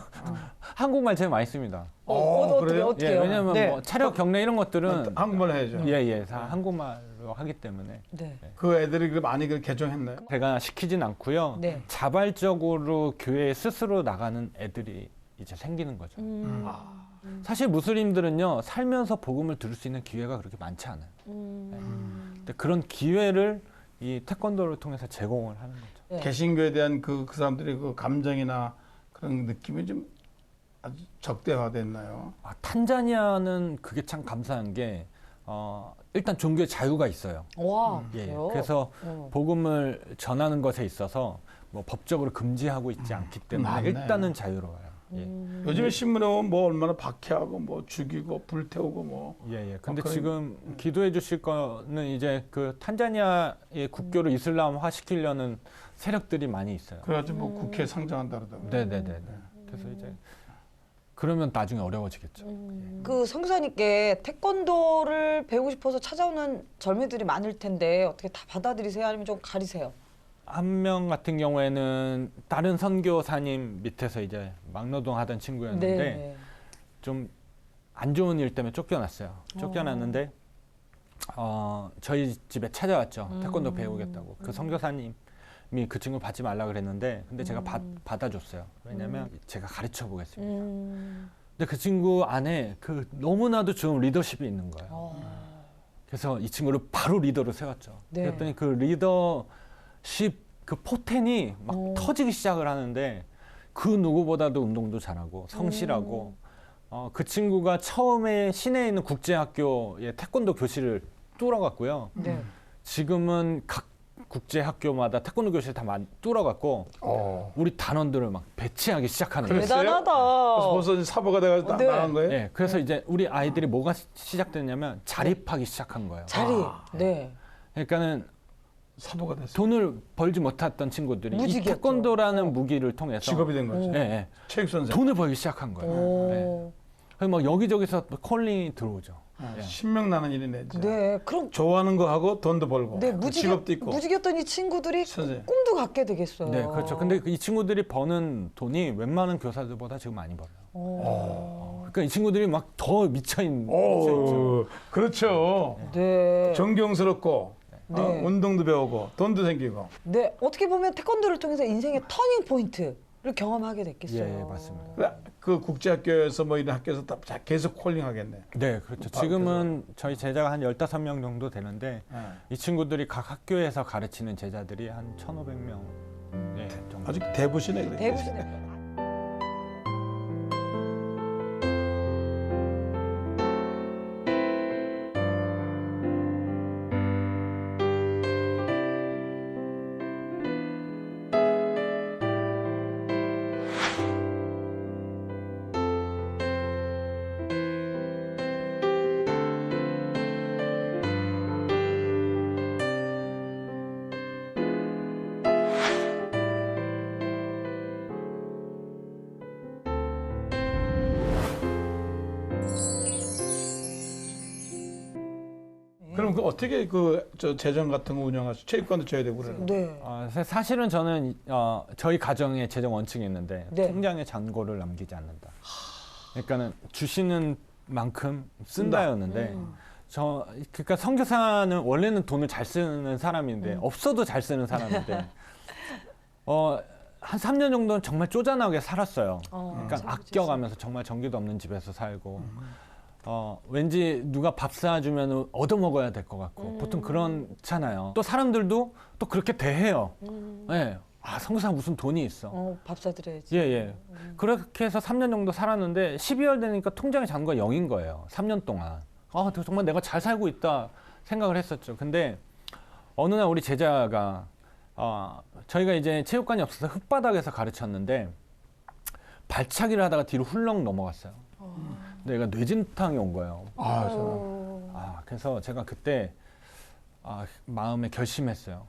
한국말 제일 많이 씁니다. 어떻게 그래요? 어떻게요? 예, 왜냐하면 네. 뭐 차력 경례 이런 것들은 한국말 해야죠. 예, 예, 다 한국말로 하기 때문에 네. 그 애들이 많이 개종했나요? 제가 시키진 않고요. 네. 자발적으로 교회에 스스로 나가는 애들이 이제 생기는 거죠. 음. 사실 무슬림들은요 살면서 복음을 들을 수 있는 기회가 그렇게 많지 않아요. 근데 그런 기회를 이 태권도를 통해서 제공을 하는 거죠. 네. 개신교에 대한 그 사람들의 그 감정이나 그런 느낌이 좀 아주 적대화됐나요? 탄자니아는 그게 참 감사한 게 일단 종교의 자유가 있어요. 와, 예, 그래요? 그래서 복음을 전하는 것에 있어서 뭐 법적으로 금지하고 있지 않기 때문에 맞네. 일단은 자유로워요. 예. 요즘에 신문에 보면 뭐 얼마나 박해하고 뭐 죽이고 불태우고 뭐 예, 예. 근데 그런- 지금 기도해 주실 거는 이제 그 탄자니아의 국교를 이슬람화 시키려는 세력들이 많이 있어요. 그래가지고 뭐 국회에 상정한다 그러더라고요. 네네네. 그래서 이제 그러면 나중에 어려워지겠죠. 그 선교사님께 태권도를 배우고 싶어서 찾아오는 젊은이들이 많을 텐데 어떻게 다 받아들이세요? 아니면 좀 가리세요? 한 명 같은 경우에는 다른 선교사님 밑에서 이제 막노동 하던 친구였는데 네. 좀 안 좋은 일 때문에 쫓겨났어요. 쫓겨났는데 저희 집에 찾아왔죠. 태권도 배우겠다고. 그 선교사님이 그 친구 받지 말라 그랬는데 근데 제가 받아줬어요. 왜냐면 제가 가르쳐 보겠습니다. 근데 그 친구 안에 그 너무나도 좋은 리더십이 있는 거예요. 그래서 이 친구를 바로 리더로 세웠죠. 네. 그랬더니 그 리더십 그 포텐이 막 터지기 시작을 하는데 그 누구보다도 운동도 잘하고 성실하고 그 친구가 처음에 시내에 있는 국제학교에 태권도 교실을 뚫어갔고요. 네. 지금은 각 국제학교마다 태권도 교실 다 뚫어갔고 우리 단원들을 막 배치하기 시작하는 거예요. 그랬어요? 대단하다. 벌써 이제 사보가 돼가지고 네. 나간 거예요? 네, 그래서 이제 우리 아이들이 뭐가 시작됐냐면 자립하기 시작한 거예요. 자리. 네. 그러니까는 사보가 됐어요. 돈을 벌지 못했던 친구들이 이 무직이었죠. 태권도라는 무기를 통해서 직업이 된 거죠. 예, 예. 체육 선생. 돈을 벌기 시작한 거예요. 네. 오. 그래서 막 여기저기서 콜링이 들어오죠. 예. 신명 나는 일이네. 진짜. 네. 그럼 좋아하는 거 하고 돈도 벌고 네, 직업도 있고. 무직이었던 이 친구들이 선생님. 꿈도 갖게 되겠어요. 네, 그렇죠. 근데 이 친구들이 버는 돈이 웬만한 교사들보다 지금 많이 벌어요. 그러니까 이 친구들이 막 더 미쳐 있죠. 그렇죠. 네. 존경스럽고 운동도 배우고 돈도 생기고. 네. 어떻게 보면 태권도를 통해서 인생의 터닝 포인트를 경험하게 됐겠어요. 예, 예, 맞습니다. 그 국제학교에서 뭐 이런 학교에서 다 계속 콜링하겠네. 네, 그렇죠. 지금은 저희 제자가 한 15명 정도 되는데 이 친구들이 각 학교에서 가르치는 제자들이 한 1,500명 정도. 아주 대부시네. 그래. 대부분의 그럼 그 어떻게 저 재정 같은 거 운영하시죠? 체육관도 줘야 되고 그래요. 네. 사실은 저는 저희 가정에 재정 원칙이 있는데 네. 통장에 잔고를 남기지 않는다. 그러니까는 주시는 만큼 쓴다였는데 그러니까 선교사는 원래는 돈을 잘 쓰는 사람인데 없어도 잘 쓰는 사람인데 한 3년 정도는 정말 쪼잔하게 살았어요. 그러니까 아껴가면서 정말 전기도 없는 집에서 살고 왠지 누가 밥 사주면 얻어먹어야 될 것 같고 보통 그렇잖아요. 또 사람들도 또 그렇게 대해요. 예. 아, 선교사 무슨 돈이 있어. 밥 사드려야지. 예. 그렇게 해서 3년 정도 살았는데 12월 되니까 통장에 잔고가 0인 거예요. 3년 동안. 정말 내가 잘 살고 있다 생각을 했었죠. 근데 어느 날 우리 제자가 저희가 이제 체육관이 없어서 흙바닥에서 가르쳤는데 발차기를 하다가 뒤로 훌렁 넘어갔어요. 근데 얘가 뇌진탕이 온 거예요. 그래서 제가 그때 마음에 결심했어요.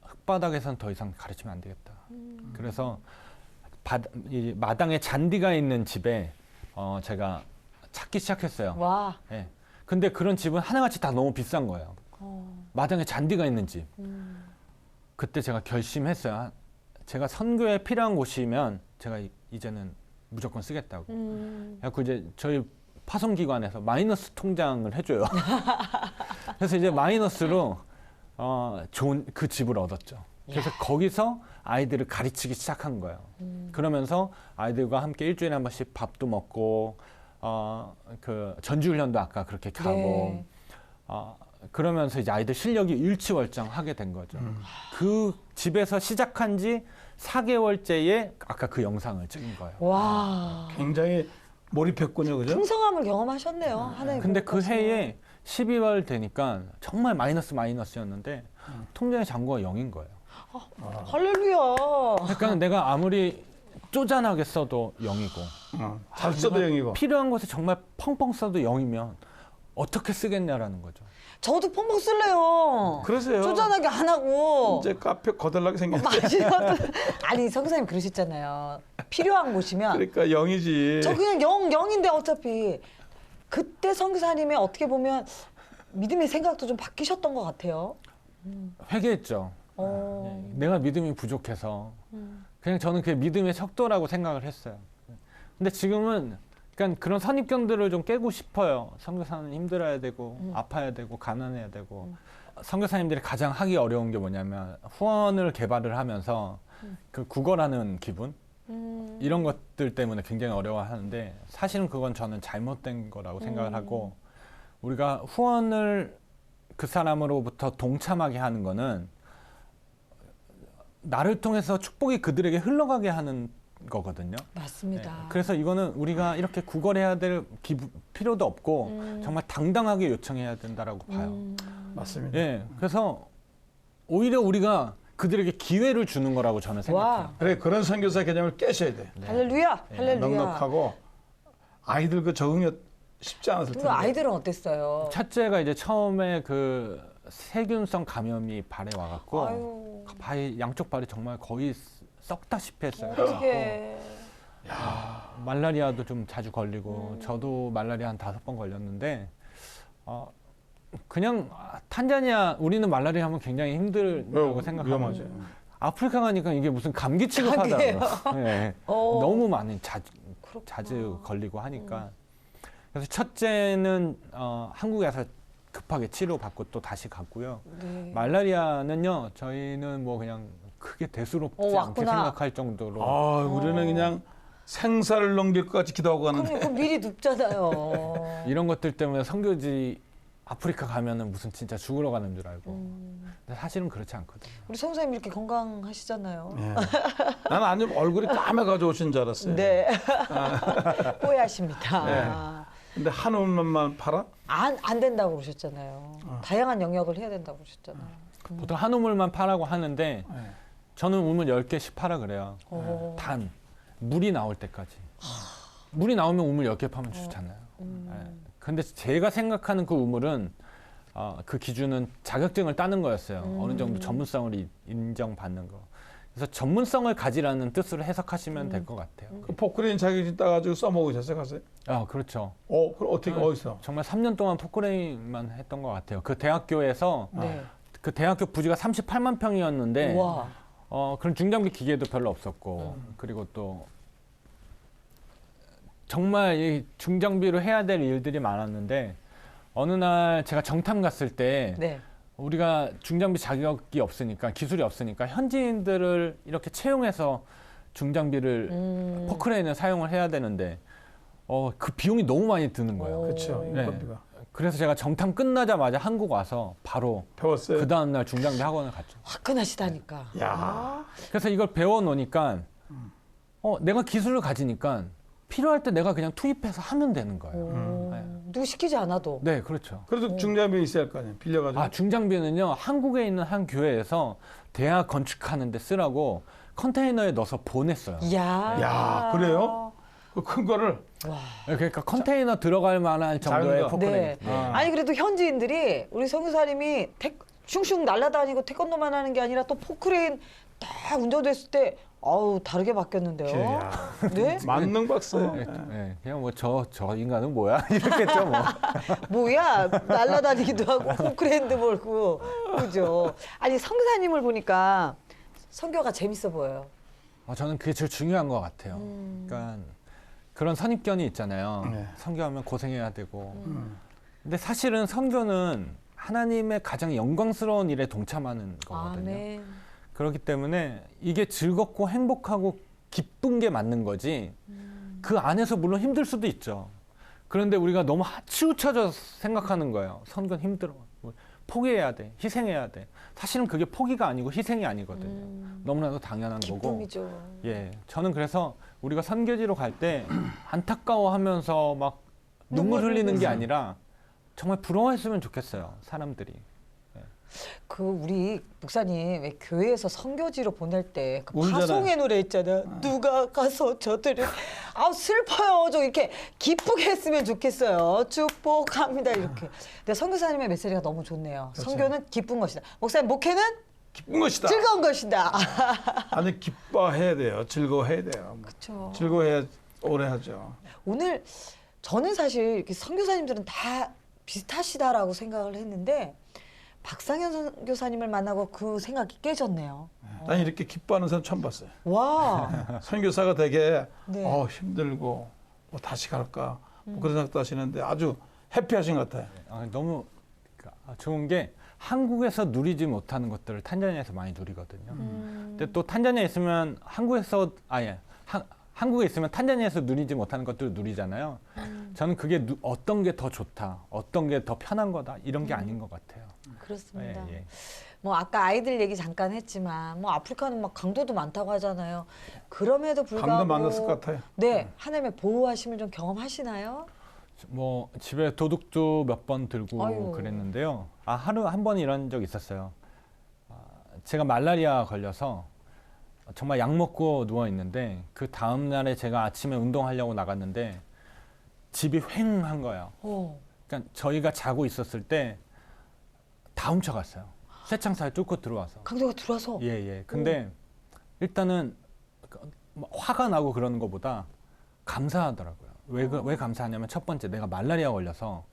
흙바닥에선 더 이상 가르치면 안 되겠다. 그래서 이 마당에 잔디가 있는 집에 제가 찾기 시작했어요. 와. 예. 근데 그런 집은 하나같이 다 너무 비싼 거예요. 마당에 잔디가 있는 집. 그때 제가 결심했어요. 제가 선교에 필요한 곳이면 제가 이제는 무조건 쓰겠다고. 그래서 이제 저희 파송기관에서 마이너스 통장을 해줘요. 그래서 이제 마이너스로 좋은 그 집을 얻었죠. 그래서 거기서 아이들을 가르치기 시작한 거예요. 그러면서 아이들과 함께 일주일에 한 번씩 밥도 먹고 그 전주훈련도 아까 그렇게 가고 네. 그러면서 이제 아이들 실력이 일취월장하게 된 거죠. 그 집에서 시작한 지 4개월째에 아까 그 영상을 찍은 거예요. 와. 굉장히 몰입했군요, 그죠? 풍성함을 경험하셨네요. 하나의 근데 그 공급까지. 해에 12월 되니까 정말 마이너스였는데 통장의 잔고가 0인 거예요. 할렐루야. 그러니까 내가 아무리 쪼잔하게 써도 0이고 잘 써도 영이고. 필요한 곳에 정말 펑펑 써도 0이면 어떻게 쓰겠냐라는 거죠. 저도 펑펑 쓸래요. 그러세요. 쪼잔하게 안 하고. 이제 카페 거들나게 생겼는데. 아니 성사님 그러셨잖아요. 필요한 곳이면 그러니까 영이지. 저 그냥 영인데 어차피 그때 성사님의 어떻게 보면 믿음의 생각도 좀 바뀌셨던 것 같아요. 회개했죠. 내가 믿음이 부족해서 그냥 저는 그게 믿음의 척도라고 생각을 했어요. 근데 지금은 그러니까 그런 선입견들을 좀 깨고 싶어요. 선교사는 힘들어야 되고 아파야 되고 가난해야 되고 선교사님들이 가장 하기 어려운 게 뭐냐면 후원을 개발을 하면서 그 구걸하는 기분 이런 것들 때문에 굉장히 어려워하는데 사실은 그건 저는 잘못된 거라고 생각을 하고 우리가 후원을 그 사람으로부터 동참하게 하는 거는 나를 통해서 축복이 그들에게 흘러가게 하는 거거든요. 맞습니다. 그래서 이거는 우리가 이렇게 구걸해야 될 필요도 없고 정말 당당하게 요청해야 된다라고 봐요. 맞습니다. 예, 그래서 오히려 우리가 그들에게 기회를 주는 거라고 저는 생각해요. 와. 그래 그런 선교사 개념을 깨셔야 돼. 할렐루야. 할렐루야. 넉넉하고 아이들 그 적응이 쉽지 않았을 그 텐데. 아이들은 어땠어요? 첫째가 이제 처음에 그 세균성 감염이 발에 와갖고 아유. 양쪽 발이 정말 거의 썩다시피 했어요. 어떻게? 말라리아도 좀 자주 걸리고 저도 말라리아 한 5번 걸렸는데 그냥 탄자니아 우리는 말라리아 하면 굉장히 힘들다고 생각하고 위험하죠. 아프리카 가니까 이게 무슨 감기 취급하더라고요. 네. 너무 많이 자주 걸리고 하니까 그래서 첫째는 한국에서 급하게 치료받고 또 다시 갔고요. 네. 말라리아는요 저희는 뭐 그냥 크게 대수롭지 않게 왔구나. 생각할 정도로 우리는 그냥 생사를 넘길 것 같이 기도하고 가는데. 그럼 미리 눕잖아요. 이런 것들 때문에 선교지 아프리카 가면은 무슨 진짜 죽으러 가는 줄 알고 근데 사실은 그렇지 않거든요. 우리 성사님 이렇게 건강하시잖아요. 예. 나는 아주 얼굴이 까매가지고 오신 줄 알았어요. 네. 오해하십니다. 네. 근데 한 옷만 팔아? 안 된다고 그러셨잖아요. 다양한 영역을 해야 된다고 그러셨잖아요. 보통 한 우물만 파라고 하는데 네. 저는 우물 10개씩 파라 그래요. 오. 단 물이 나올 때까지. 물이 나오면 우물 10개 파면 주잖아요. 근데 제가 생각하는 그 우물은 그 기준은 자격증을 따는 거였어요. 어느 정도 전문성을 인정받는 거. 그래서 전문성을 가지라는 뜻으로 해석하시면 될 것 같아요. 그 포크레인 자격증 따가지고 써먹으셨어요, 가서? 아, 그렇죠. 그럼 어떻게 어디서? 정말 3년 동안 포크레인만 했던 것 같아요. 그 대학교에서 네. 그 대학교 부지가 38만 평이었는데 와. 그런 중장비 기계도 별로 없었고 그리고 또 정말 이 중장비로 해야 될 일들이 많았는데 어느 날 제가 정탐 갔을 때 네. 우리가 중장비 자격이 없으니까 기술이 없으니까 현지인들을 이렇게 채용해서 중장비를 포크레인을 사용을 해야 되는데 그 비용이 너무 많이 드는 거예요. 그렇죠. 네. 인건비가. 그래서 제가 정탐 끝나자마자 한국 와서 바로 배웠어요. 그 다음 날 중장비 학원을 갔죠. 화끈하시다니까. 야. 그래서 이걸 배워 놓으니까 내가 기술을 가지니까 필요할 때 내가 그냥 투입해서 하면 되는 거예요. 네. 누구 시키지 않아도. 네, 그렇죠. 그래도 중장비 있어야 할 거 아니에요. 빌려가지고. 중장비는요, 한국에 있는 한 교회에서 대학 건축하는 데 쓰라고 컨테이너에 넣어서 보냈어요. 야, 그래요? 그 큰 거를. 그러니까 컨테이너 들어갈 만한 정도의 작은 거. 포크레인. 네. 아니 그래도 현지인들이 우리 선교사님이 슝슝 날아다니고 태권도만 하는 게 아니라 또 포크레인 딱 운전됐을 때 다르게 바뀌었는데요. 야. 네? 만능 박사. 네, 그냥 뭐 저 인간은 뭐야 이렇겠죠 뭐. 뭐야 날아다니기도 하고 포크레인도 몰고 그죠. 아니 선교사님을 보니까 선교가 재밌어 보여요. 저는 그게 제일 중요한 것 같아요. 그러니까 그런 선입견이 있잖아요. 네. 선교하면 고생해야 되고. 근데 사실은 선교는 하나님의 가장 영광스러운 일에 동참하는 거거든요. 아멘. 그렇기 때문에 이게 즐겁고 행복하고 기쁜 게 맞는 거지. 그 안에서 물론 힘들 수도 있죠. 그런데 우리가 너무 치우쳐져 생각하는 거예요. 선교는 힘들어. 포기해야 돼. 희생해야 돼. 사실은 그게 포기가 아니고 희생이 아니거든요. 너무나도 당연한 거고. 기쁨이죠. 예, 저는 그래서 우리가 선교지로 갈 때 안타까워하면서 막 눈물 흘리는 게 아니라 정말 부러워했으면 좋겠어요. 사람들이. 그 우리 목사님 왜 교회에서 선교지로 보낼 때 그 울잖아요. 파송의 노래 있잖아요. 누가 가서 저들을 슬퍼요. 좀 이렇게 기쁘게 했으면 좋겠어요. 축복합니다 이렇게. 근데 선교사님의 메시지가 너무 좋네요. 그렇죠. 선교는 기쁜 것이다. 목사님 목회는 기쁜 것이다. 즐거운 것이다. 아니 기뻐해야 돼요. 즐거워해야 돼요. 그렇죠. 즐거워해야 오래 하죠. 오늘 저는 사실 이렇게 선교사님들은 다 비슷하시다라고 생각을 했는데 박상현 선교사님을 만나고 그 생각이 깨졌네요. 난 이렇게 기뻐하는 사람 처음 봤어요. 와. 선교사가 되게 네. 힘들고 다시 갈까 뭐 그런 생각도 하시는데 아주 해피하신 것 같아요. 너무 좋은 게 한국에서 누리지 못하는 것들을 탄자니아에서 많이 누리거든요. 근데 또 탄자니아에 있으면 한국에 있으면 탄자니아에서 누리지 못하는 것들을 누리잖아요. 저는 그게 어떤 게 더 좋다, 어떤 게 더 편한 거다 이런 게 아닌 것 같아요. 그렇습니다. 예. 뭐 아까 아이들 얘기 잠깐 했지만 뭐 아프리카는 막 강도도 많다고 하잖아요. 그럼에도 불구하고 강도 만났을 것 같아요. 네, 하나님의 보호하심을 좀 경험하시나요? 뭐 집에 도둑도 몇 번 들고 아유. 그랬는데요. 하루 한 번 이런 적 있었어요. 제가 말라리아 걸려서 정말 약 먹고 누워 있는데 그 다음 날에 제가 아침에 운동하려고 나갔는데 집이 휑한 거예요. 그러니까 저희가 자고 있었을 때 다 훔쳐갔어요. 쇠창살 뚫고 들어와서. 강도가 들어와서. 예. 근데 일단은 화가 나고 그러는 것보다 감사하더라고요. 왜 감사하냐면 첫 번째 내가 말라리아 걸려서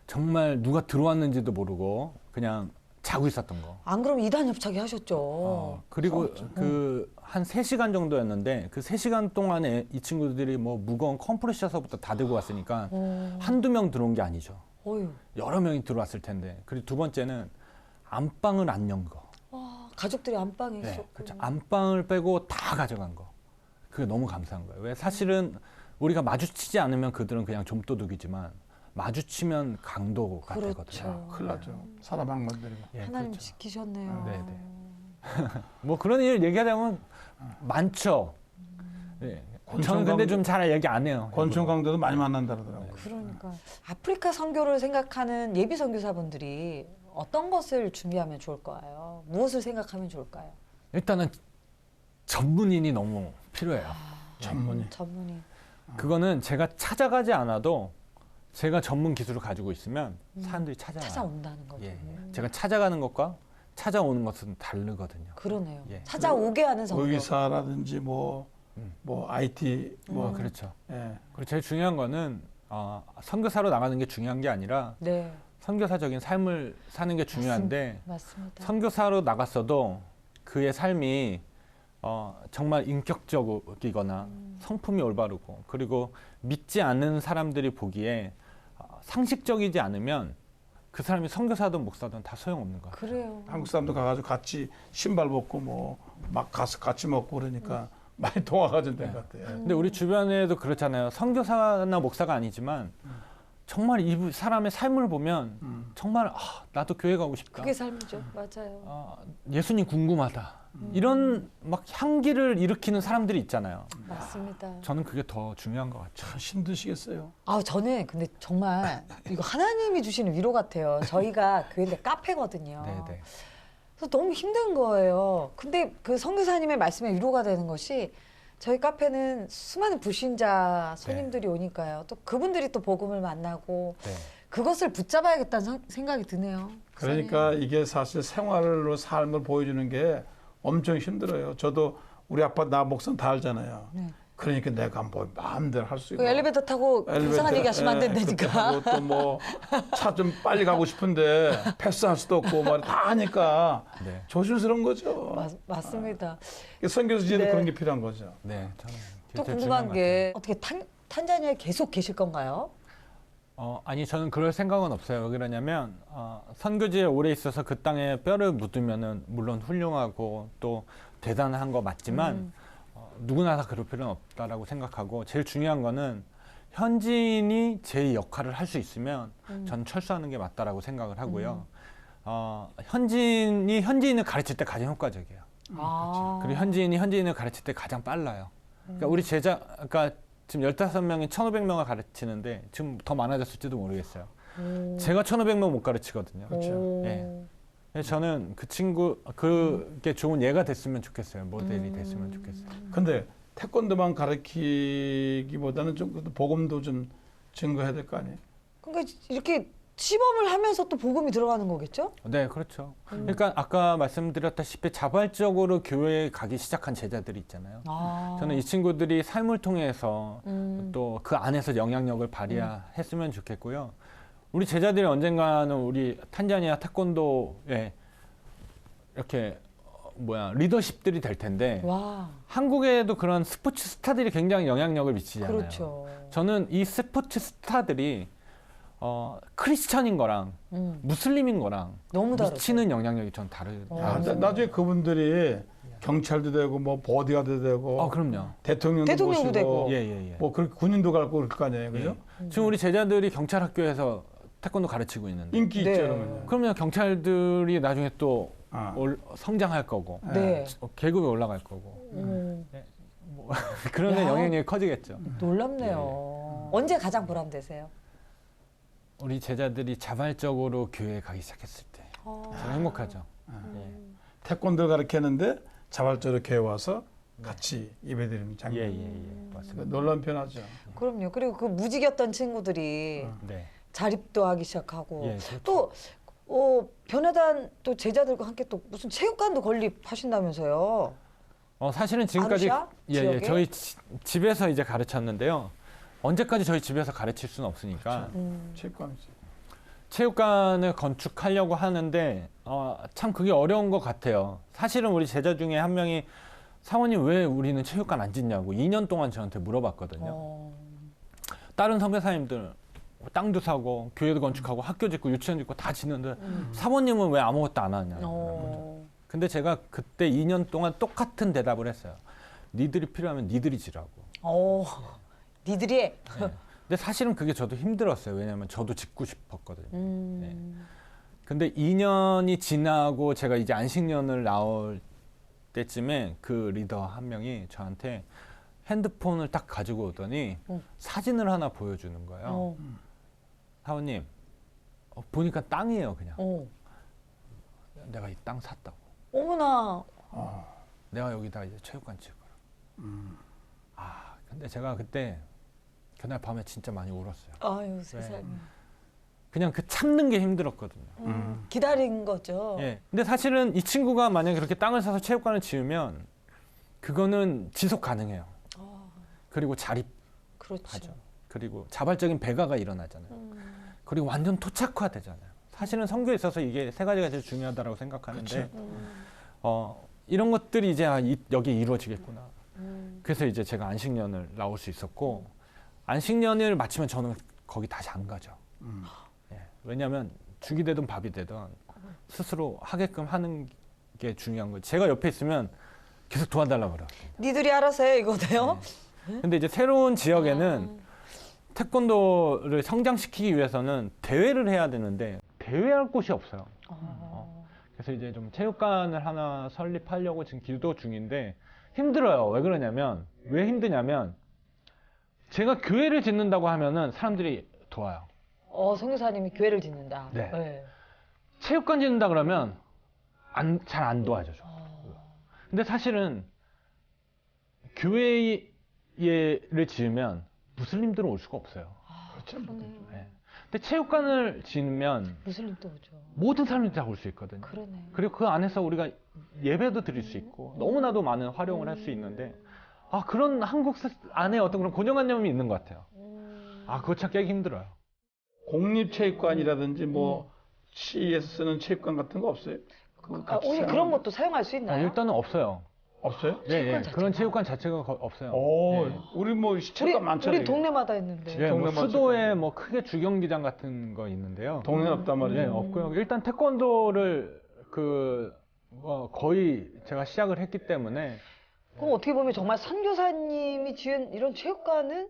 정말 누가 들어왔는지도 모르고 그냥 자고 있었던 거. 안 그러면 이단 협착이 하셨죠. 그리고 그 한 3시간 정도였는데 그 3시간 동안에 이 친구들이 뭐 무거운 컴프레셔서부터 다 들고 왔으니까 한두 명 들어온 게 아니죠. 어휴. 여러 명이 들어왔을 텐데. 그리고 두 번째는 안방을 안 연 거. 가족들이 안방에 네, 있었고. 그렇죠. 안방을 빼고 다 가져간 거. 그게 너무 감사한 거예요. 왜 사실은 우리가 마주치지 않으면 그들은 그냥 좀도둑이지만 마주치면 강도가 그렇죠. 되거든요. 큰일 나죠. 사람 악마들이고. 예, 하나님 그렇죠. 지키셨네요. 네. 뭐 그런 일 얘기하자면 많죠. 예. 저는 근데 좀 잘 얘기 안 해요. 권총 강도도 많이 만난다 그러더라고요. 그러니까 아프리카 선교를 생각하는 예비 선교사분들이 어떤 것을 준비하면 좋을까요? 무엇을 생각하면 좋을까요? 일단은 전문인이 너무 필요해요. 전문이. 전문인. 그거는 제가 찾아가지 않아도 제가 전문 기술을 가지고 있으면 사람들이 찾아와요. 찾아온다는 거죠. 예. 제가 찾아가는 것과 찾아오는 것은 다르거든요. 그러네요. 예. 찾아오게 하는 성격. 의사라든지 뭐 IT 뭐 그렇죠. 예. 그리고 제일 중요한 거는 선교사로 나가는 게 중요한 게 아니라 네, 선교사적인 삶을 사는 게 중요한데 맞습니다. 선교사로 나갔어도 그의 삶이 정말 인격적이거나 성품이 올바르고 그리고 믿지 않는 사람들이 보기에 상식적이지 않으면 그 사람이 선교사든 목사든 다 소용없는 거예요. 그래요. 한국 사람도 가가지고 같이 신발 벗고 뭐 막 가서 같이 먹고 그러니까 많이 동화가 좀 된 것 같아요. 근데 우리 주변에도 그렇잖아요. 선교사나 목사가 아니지만 정말 이 사람의 삶을 보면 정말 나도 교회 가고 싶다. 그게 삶이죠. 맞아요. 예수님 궁금하다. 이런 막 향기를 일으키는 사람들이 있잖아요. 맞습니다. 저는 그게 더 중요한 것 같아요. 참 힘드시겠어요. 저는 근데 정말 이거 하나님이 주시는 위로 같아요. 저희가 교회인데 카페거든요. 네네. 그래서 너무 힘든 거예요. 근데 그 선교사님의 말씀에 위로가 되는 것이 저희 카페는 수많은 불신자 손님들이 오니까요. 또 그분들이 또 복음을 만나고 네. 그것을 붙잡아야겠다는 생각이 드네요. 그러니까 이게 사실 생활로 삶을 보여주는 게 엄청 힘들어요. 저도 우리 아빠 나 목사는 다 알잖아요. 네. 그러니까 내가 뭐 마음대로 할 수 있고. 그 엘리베이터 타고 이상한 얘기 하시면 안 된다니까. 또 뭐 차 좀 빨리 가고 싶은데 패스할 수도 없고 뭐 다 하니까 네. 조심스러운 거죠. 맞습니다. 선교지에도 네. 그런 게 필요한 거죠. 네. 저는 또 제일 궁금한 중요한 게 어떻게 탄자니아에 계속 계실 건가요? 아니 저는 그럴 생각은 없어요. 왜 그러냐면 선교지에 오래 있어서 그 땅에 뼈를 묻으면은 물론 훌륭하고 또 대단한 거 맞지만 누구나 다 그럴 필요는 없다라고 생각하고 제일 중요한 거는 현지인이 제 역할을 할 수 있으면 전 철수하는 게 맞다라고 생각을 하고요. 현지인을 가르칠 때 가장 효과적이에요. 그리고 현지인이 현지인을 가르칠 때 가장 빨라요. 그러니까 우리 제자가 지금 15명이 1,500명을 가르치는데 지금 더 많아졌을지도 모르겠어요. 제가 1,500명 못 가르치거든요. 그렇죠. 예. 그래서 저는 그 친구 그게 좋은 예가 됐으면 좋겠어요. 모델이 됐으면 좋겠어요. 근데 태권도만 가르치기보다는 좀 그래도 복음도 좀 증거해야 될 거 아니에요? 그러니까 이렇게 시범을 하면서 또 복음이 들어가는 거겠죠? 네, 그렇죠. 그러니까 아까 말씀드렸다시피 자발적으로 교회에 가기 시작한 제자들이 있잖아요. 저는 이 친구들이 삶을 통해서 또 그 안에서 영향력을 발휘했으면 좋겠고요. 우리 제자들이 언젠가는 우리 탄자니아 태권도에 이렇게 리더십들이 될 텐데 와, 한국에도 그런 스포츠 스타들이 굉장히 영향력을 미치잖아요. 그렇죠. 저는 이 스포츠 스타들이 크리스천인 거랑 무슬림인 거랑 너무 다르죠. 미치는 영향력이 전 다르죠. 나중에 그분들이 경찰도 되고 뭐 보디가도 되고 그럼요. 대통령도 대통령도 모시고 되고. 예. 뭐 그렇게 군인도 갈고 그럴 거 아니에요, 그죠? 지금 우리 제자들이 경찰 학교에서 태권도 가르치고 있는데 인기 네. 있죠, 그러면. 그러면 경찰들이 나중에 또 아. 성장할 거고 네. 계급이 올라갈 거고 그런 야. 영향력이 커지겠죠. 놀랍네요. 언제 가장 보람되세요? 우리 제자들이 자발적으로 교회에 가기 시작했을 때 저는 행복하죠. 예. 태권도 가르치는데 자발적으로 교회 와서 같이 예배드리는 장면. 맞습니다. 놀라운 변화죠. 그럼요. 그리고 그 무직이었던 친구들이 네. 자립도 하기 시작하고 예, 그렇죠. 또 변화단 또 제자들과 함께 또 무슨 체육관도 건립하신다면서요? 사실은 지금까지 아루샤 지역에? 저희 집에서 이제 가르쳤는데요. 언제까지 저희 집에서 가르칠 수는 없으니까 체육관이지. 체육관을 건축하려고 하는데 참 그게 어려운 것 같아요. 사실은 우리 제자 중에 한 명이 사모님 왜 우리는 체육관 안 짓냐고 2년 동안 저한테 물어봤거든요. 다른 선교사님들 땅도 사고 교회도 건축하고 학교 짓고 유치원 짓고 다 짓는데 사모님은 왜 아무것도 안 하냐고. 근데 제가 그때 2년 동안 똑같은 대답을 했어요. 니들이 필요하면 니들이 지라고. 니들이 네. 근데 사실은 그게 저도 힘들었어요. 왜냐하면 저도 짓고 싶었거든요. 네. 근데 2년이 지나고 제가 이제 안식년을 나올 때쯤에 그 리더 한 명이 저한테 핸드폰을 딱 가지고 오더니 사진을 하나 보여주는 거예요. 사모님, 보니까 땅이에요, 그냥. 내가 이 땅 샀다고. 어머나. 내가 여기다 이제 체육관 지을 거라. 근데 제가 그때 그날 밤에 진짜 많이 울었어요. 아유 세상에. 그냥 그 참는 게 힘들었거든요. 기다린 거죠. 예. 근데 사실은 이 친구가 만약에 그렇게 땅을 사서 체육관을 지으면 그거는 지속 가능해요. 그리고 자립하죠. 그렇죠. 그리고 자발적인 배가가 일어나잖아요. 그리고 완전 토착화되잖아요. 사실은 선교에 있어서 이게 세 가지가 제일 중요하다고 생각하는데 이런 것들이 이제 여기에 이루어지겠구나. 그래서 이제 제가 안식년을 나올 수 있었고 안식년을 마치면 저는 거기 다시 안 가죠. 예. 왜냐하면 죽이 되든 밥이 되든 스스로 하게끔 하는 게 중요한 거예요. 제가 옆에 있으면 계속 도와달라고 그래요. 니들이 알아서 해 이거네요. 근데 이제 새로운 지역에는 태권도를 성장시키기 위해서는 대회를 해야 되는데 대회할 곳이 없어요. 그래서 이제 좀 체육관을 하나 설립하려고 지금 기도 중인데 힘들어요. 왜 그러냐면 왜 힘드냐면 제가 교회를 짓는다고 하면은 사람들이 도와요. 선교사님이 교회를 짓는다. 네. 체육관 짓는다 그러면 잘 안 도와줘요. 근데 사실은 교회를 지으면 무슬림들은 올 수가 없어요. 그렇죠. 네. 근데 체육관을 지으면 무슬림도 오죠. 모든 사람들이 다 올 수 있거든요. 그러네. 그리고 그 안에서 우리가 예배도 드릴 수 있고 너무나도 많은 활용을 할 수 있는데 그런 한국 안에 어떤 그런 고정관념이 있는 것 같아요. 그거 참 깨기 힘들어요. 공립체육관이라든지 뭐 시에서 쓰는 체육관 같은 거 없어요? 그거 같이 오히려 사용하는 그런 것도 사용할 수 있나요? 일단은 없어요. 없어요? 네, 그런 체육관 자체가 없어요. 오, 네. 우리 뭐 체육관 많잖아요. 우리 동네마다 있는데. 예, 뭐 동네마다 수도에 뭐 크게 주경기장 같은 거 있는데요. 동네는 없단 말이에요. 네, 없고요. 일단 태권도를 거의 제가 시작을 했기 때문에 그럼 어떻게 보면 정말 선교사님이 지은 이런 체육관은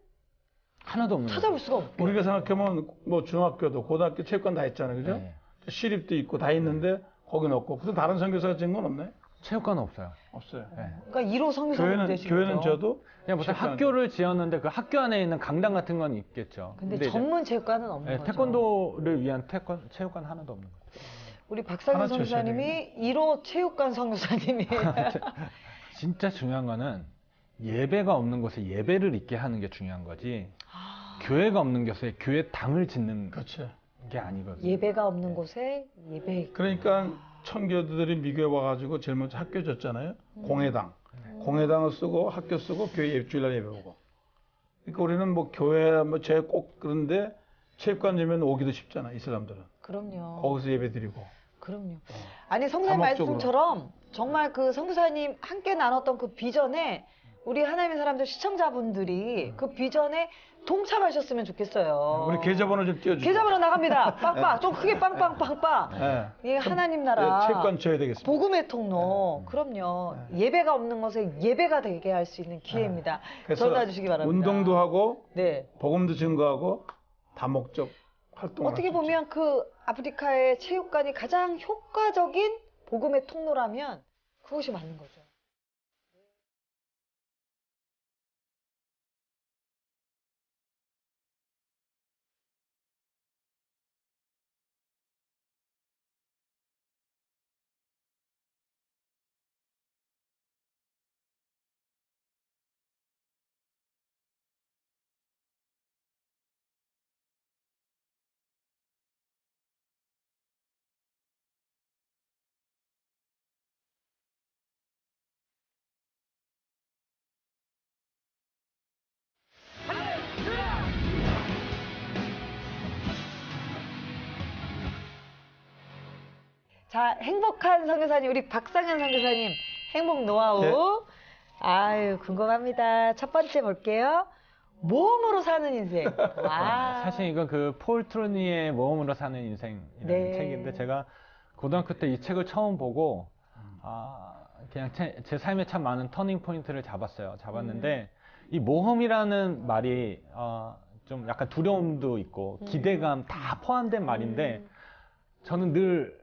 하나도 없는 찾아볼 수가 없고. 우리가 생각하면 뭐 중학교도 고등학교 체육관 다 있잖아요, 그죠? 네. 시립도 있고 다 있는데 거기는 없고. 그래서 다른 선교사가 지은 건 없나요? 체육관은 없어요. 없어요. 네. 그러니까 1호 선교사님 되신 교회는 거죠. 저도 그냥 무슨 체육관. 학교를 지었는데 그 학교 안에 있는 강당 같은 건 있겠죠. 근데 이제 전문 체육관은 없는 네, 거죠. 태권도를 위한 체육관 하나도 없는 거예요. 우리 박상현 하나 주셔야 선교사님이 1호 체육관 선교사님이에요. 진짜 중요한 거는 예배가 없는 곳에 예배를 있게 하는 게 중요한 거지. 교회가 없는 곳에 교회당을 짓는 그렇죠. 게 아니거든요. 예배가 없는 곳에 예배. 그러니까 청교도들이 미교에 와가지고 제일 먼저 학교 줬잖아요. 공회당. 공회당을 쓰고 학교 쓰고 교회 주일날 예배 오고. 그러니까 우리는 뭐 교회 뭐 제일 꼭 그런데 체육관 주면 오기도 쉽잖아, 이 사람들은. 그럼요. 거기서 예배 드리고. 그럼요. 아니 성사님 다목적으로. 말씀처럼 정말 그 선교사님 함께 나눴던 그 비전에 우리 하나님의 사람들 시청자분들이 그 비전에 동참하셨으면 좋겠어요. 우리 계좌번호 좀 띄워주세요. 계좌번호 나갑니다. 빵빵 좀 크게 빵빵빵빵. 네. 이게 하나님 나라. 네, 체육관 줘야 되겠습니다. 복음의 통로. 그럼요. 예배가 없는 것에 예배가 되게 할 수 있는 기회입니다. 그래서 전화 주시기 바랍니다. 운동도 하고 네. 복음도 증거하고 다목적 활동을 어떻게 할수 있죠. 보면 그 아프리카의 체육관이 가장 효과적인 복음의 통로라면 그것이 맞는 거죠. 자, 행복한 선교사님, 우리 박상현 선교사님, 행복 노하우. 네. 아유, 궁금합니다. 첫 번째 볼게요. 모험으로 사는 인생. 와. 사실 이건 그 폴 트루니의 모험으로 사는 인생이라는 네. 책인데 제가 고등학교 때 이 책을 처음 보고 그냥 제 삶에 참 많은 터닝 포인트를 잡았는데 이 모험이라는 말이 좀 약간 두려움도 있고 기대감 다 포함된 말인데 저는 늘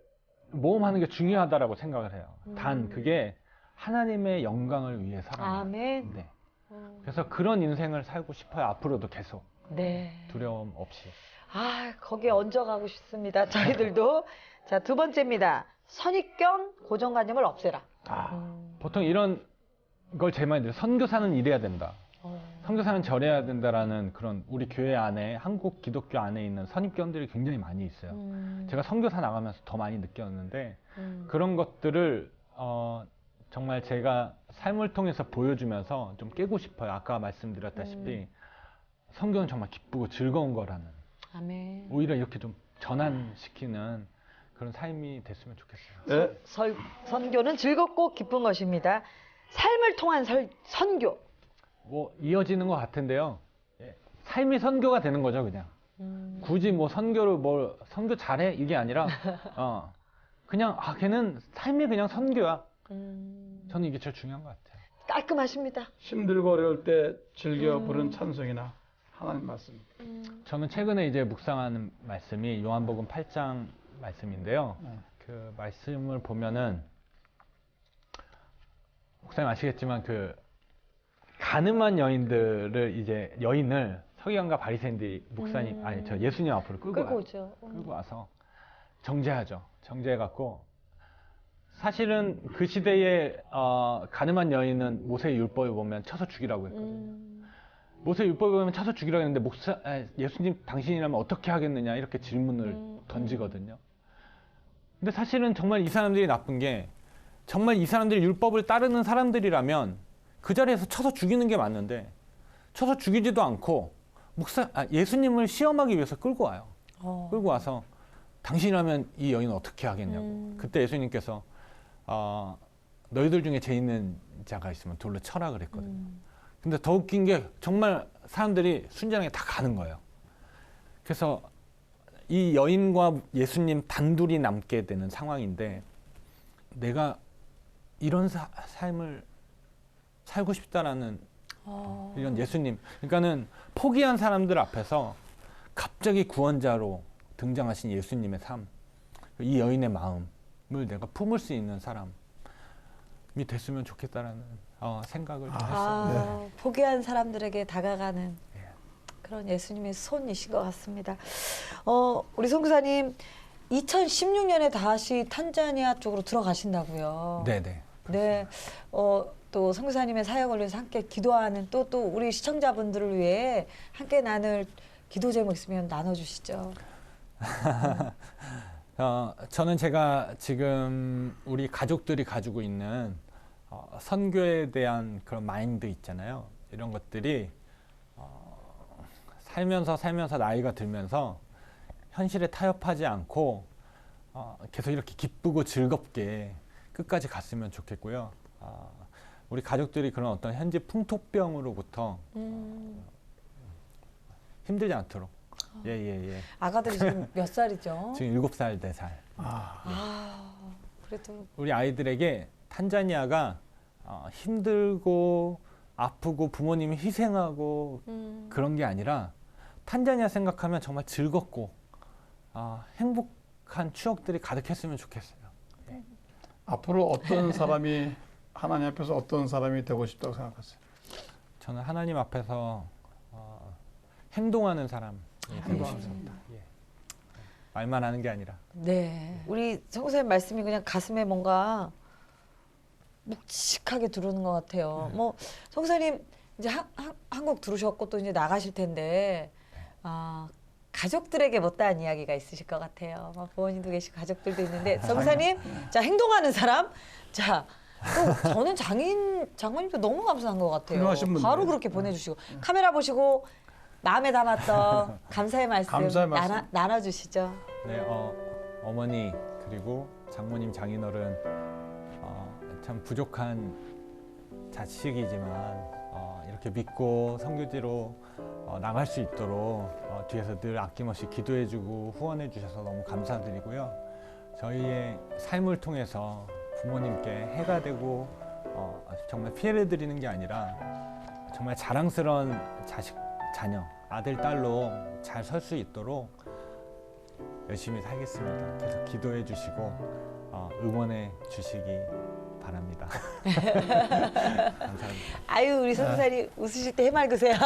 모험하는 게 중요하다라고 생각을 해요. 단 그게 하나님의 영광을 위해서라면. 아멘. 네. 그래서 그런 인생을 살고 싶어요. 앞으로도 계속 네. 두려움 없이. 아, 거기에 얹어가고 싶습니다. 저희들도. 자, 두 번째입니다. 선입견, 고정관념을 없애라. 보통 이런 걸 제일 많이 들어요. 선교사는 이래야 된다. 선교사는 절해야 된다라는 그런 우리 교회 안에 한국 기독교 안에 있는 선입견들이 굉장히 많이 있어요. 제가 선교사 나가면서 더 많이 느꼈는데 그런 것들을 정말 제가 삶을 통해서 보여주면서 좀 깨고 싶어요. 아까 말씀드렸다시피 선교는 정말 기쁘고 즐거운 거라는, 아멘. 오히려 이렇게 좀 전환시키는 그런 삶이 됐으면 좋겠어요. 네. 선교는 즐겁고 기쁜 것입니다. 삶을 통한 선교. 뭐 이어지는 것 같은데요. 예, 삶이 선교가 되는 거죠, 그냥. 굳이 뭐 선교를 뭐 선교 잘해 이게 아니라 그냥 걔는 삶이 그냥 선교야. 저는 이게 제일 중요한 것 같아요. 깔끔하십니다. 힘들고 어려울 때 즐겨 부른 찬송이나 하나님 말씀. 저는 최근에 이제 묵상하는 말씀이 요한복음 8장 말씀인데요. 그 말씀을 보면은 목사님 아시겠지만 그 가늠한 여인들을 이제 여인을 서기관과 바리새인들이 목사님 아니 저 예수님 앞으로 끌고 와서 정죄하죠. 정죄해갖고 사실은 그 시대에 가늠한 여인은 모세 율법에 보면 쳐서 죽이라고 했거든요. 모세 율법에 보면 쳐서 죽이라고 했는데 예수님 당신이라면 어떻게 하겠느냐 이렇게 질문을 던지거든요. 근데 사실은 정말 이 사람들이 나쁜 게 정말 이 사람들이 율법을 따르는 사람들이라면 그 자리에서 쳐서 죽이는 게 맞는데 쳐서 죽이지도 않고 예수님을 시험하기 위해서 끌고 와요. 끌고 와서 당신이라면 이 여인은 어떻게 하겠냐고. 그때 예수님께서 너희들 중에 죄 있는 자가 있으면 돌로 쳐라 그랬거든요. 근데 더 웃긴 게 정말 사람들이 순전하게 다 가는 거예요. 그래서 이 여인과 예수님 단둘이 남게 되는 상황인데 내가 이런 삶을 살고 싶다라는 이런 예수님, 그러니까는 포기한 사람들 앞에서 갑자기 구원자로 등장하신 예수님의 삶, 이 여인의 마음을 내가 품을 수 있는 사람이 됐으면 좋겠다라는 생각을 좀 했어요. 포기한 사람들에게 다가가는 그런 예수님의 손이신 것 같습니다. 우리 선교사님 2016년에 다시 탄자니아 쪽으로 들어가신다고요. 네네. 네. 또 선교사님의 사역을 위해서 함께 기도하는 또 우리 시청자분들을 위해 함께 나눌 기도 제목 있으면 나눠주시죠. 저는 제가 지금 우리 가족들이 가지고 있는 선교에 대한 그런 마인드 있잖아요. 이런 것들이 살면서 나이가 들면서 현실에 타협하지 않고 계속 이렇게 기쁘고 즐겁게 끝까지 갔으면 좋겠고요. 우리 가족들이 그런 어떤 현지 풍토병으로부터 힘들지 않도록. 예. 아가들이 지금 몇 살이죠? 지금 7살, 4살. 그래도 우리 아이들에게 탄자니아가 힘들고 아프고 부모님이 희생하고 그런 게 아니라 탄자니아 생각하면 정말 즐겁고 행복한 추억들이 가득했으면 좋겠어요. 예. 앞으로 어떤 사람이 하나님 앞에서 어떤 사람이 되고 싶다고 생각하세요? 저는 하나님 앞에서 행동하는 사람이 되고 싶습니다. 예. 말만 하는 게 아니라. 네. 우리 선교사님 말씀이 그냥 가슴에 뭔가 묵직하게 들어오는 것 같아요. 뭐 선교사님 이제 한국 들어오셨고 또 이제 나가실 텐데 가족들에게 못다한 이야기가 있으실 것 같아요. 부모님도 계시고 가족들도 있는데 선교사님 자 행동하는 사람 자. 또 저는 장모님도 너무 감사한 것 같아요. 훌륭하신 분들. 바로 그렇게 보내주시고 카메라 보시고 마음에 담았던 감사의 말씀, 나눠주시죠. 네, 어머니 그리고 장모님 장인어른 참 부족한 자식이지만 이렇게 믿고 선교지로 나갈 수 있도록 뒤에서 늘 아낌없이 기도해주고 후원해주셔서 너무 감사드리고요. 저희의 삶을 통해서 부모님께 해가 되고 정말 피해를 드리는 게 아니라 정말 자랑스러운 자녀, 아들, 딸로 잘 설 수 있도록 열심히 살겠습니다. 계속 기도해 주시고 응원해 주시기 바랍니다. 감사합니다. 아유 우리 선교사님 웃으실 때 해맑으세요.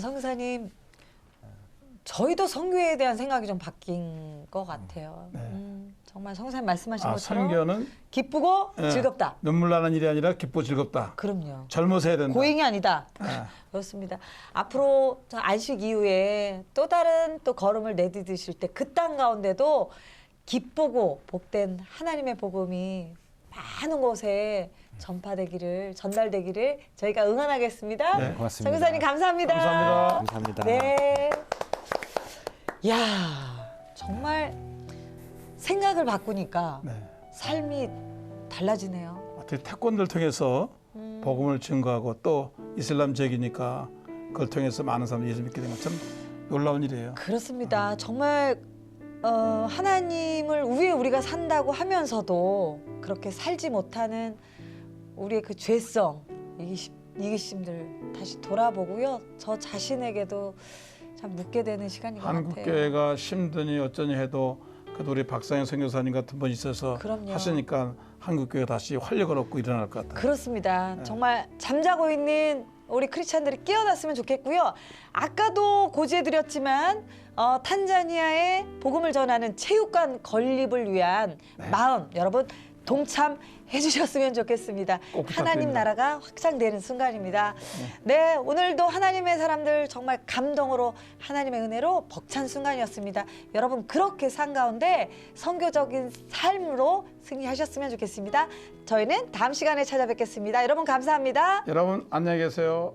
선교사님 저희도 선교에 대한 생각이 좀 바뀐 것 같아요. 네. 정말 성사님 말씀하신 아, 것처럼 선교는 기쁘고 예, 즐겁다. 눈물 나는 일이 아니라 기쁘고 즐겁다. 그럼요. 젊어서 해야 된다. 고행이 아니다. 예. 그렇습니다. 앞으로 저 안식 이후에 또 다른 또 걸음을 내디디실 때 그 땅 가운데도 기쁘고 복된 하나님의 복음이 많은 곳에 전달되기를 저희가 응원하겠습니다. 네, 고맙습니다. 선교사님 감사합니다. 감사합니다. 감사합니다. 네. 야, 정말 생각을 바꾸니까 네. 삶이 달라지네요. 어떻게 태권도를 통해서 복음을 증거하고 또 이슬람 제기니까 그걸 통해서 많은 사람들이 예수 믿게 된 것처럼 놀라운 일이에요. 그렇습니다. 정말 하나님을 위해 우리가 산다고 하면서도 그렇게 살지 못하는 우리의 그 죄성, 이기심들 다시 돌아보고요. 저 자신에게도 참 묻게 되는 시간인 것 한국 같아요. 교회가 힘드니 어쩌니 해도 그래도 우리 박상현 선교사님 같은 분이 있어서 그럼요. 하시니까 한국 교회가 다시 활력을 얻고 일어날 것 같아요. 그렇습니다. 정말 잠자고 있는 우리 크리스찬들이 깨어났으면 좋겠고요. 아까도 고지해드렸지만 탄자니아에 복음을 전하는 체육관 건립을 위한 마음 여러분 동참해 주셨으면 좋겠습니다. 꼭 하나님 부탁드립니다. 나라가 확장되는 순간입니다. 네, 오늘도 하나님의 사람들 정말 감동으로 하나님의 은혜로 벅찬 순간이었습니다. 여러분 그렇게 산 가운데 선교적인 삶으로 승리하셨으면 좋겠습니다. 저희는 다음 시간에 찾아뵙겠습니다. 여러분 감사합니다. 여러분 안녕히 계세요.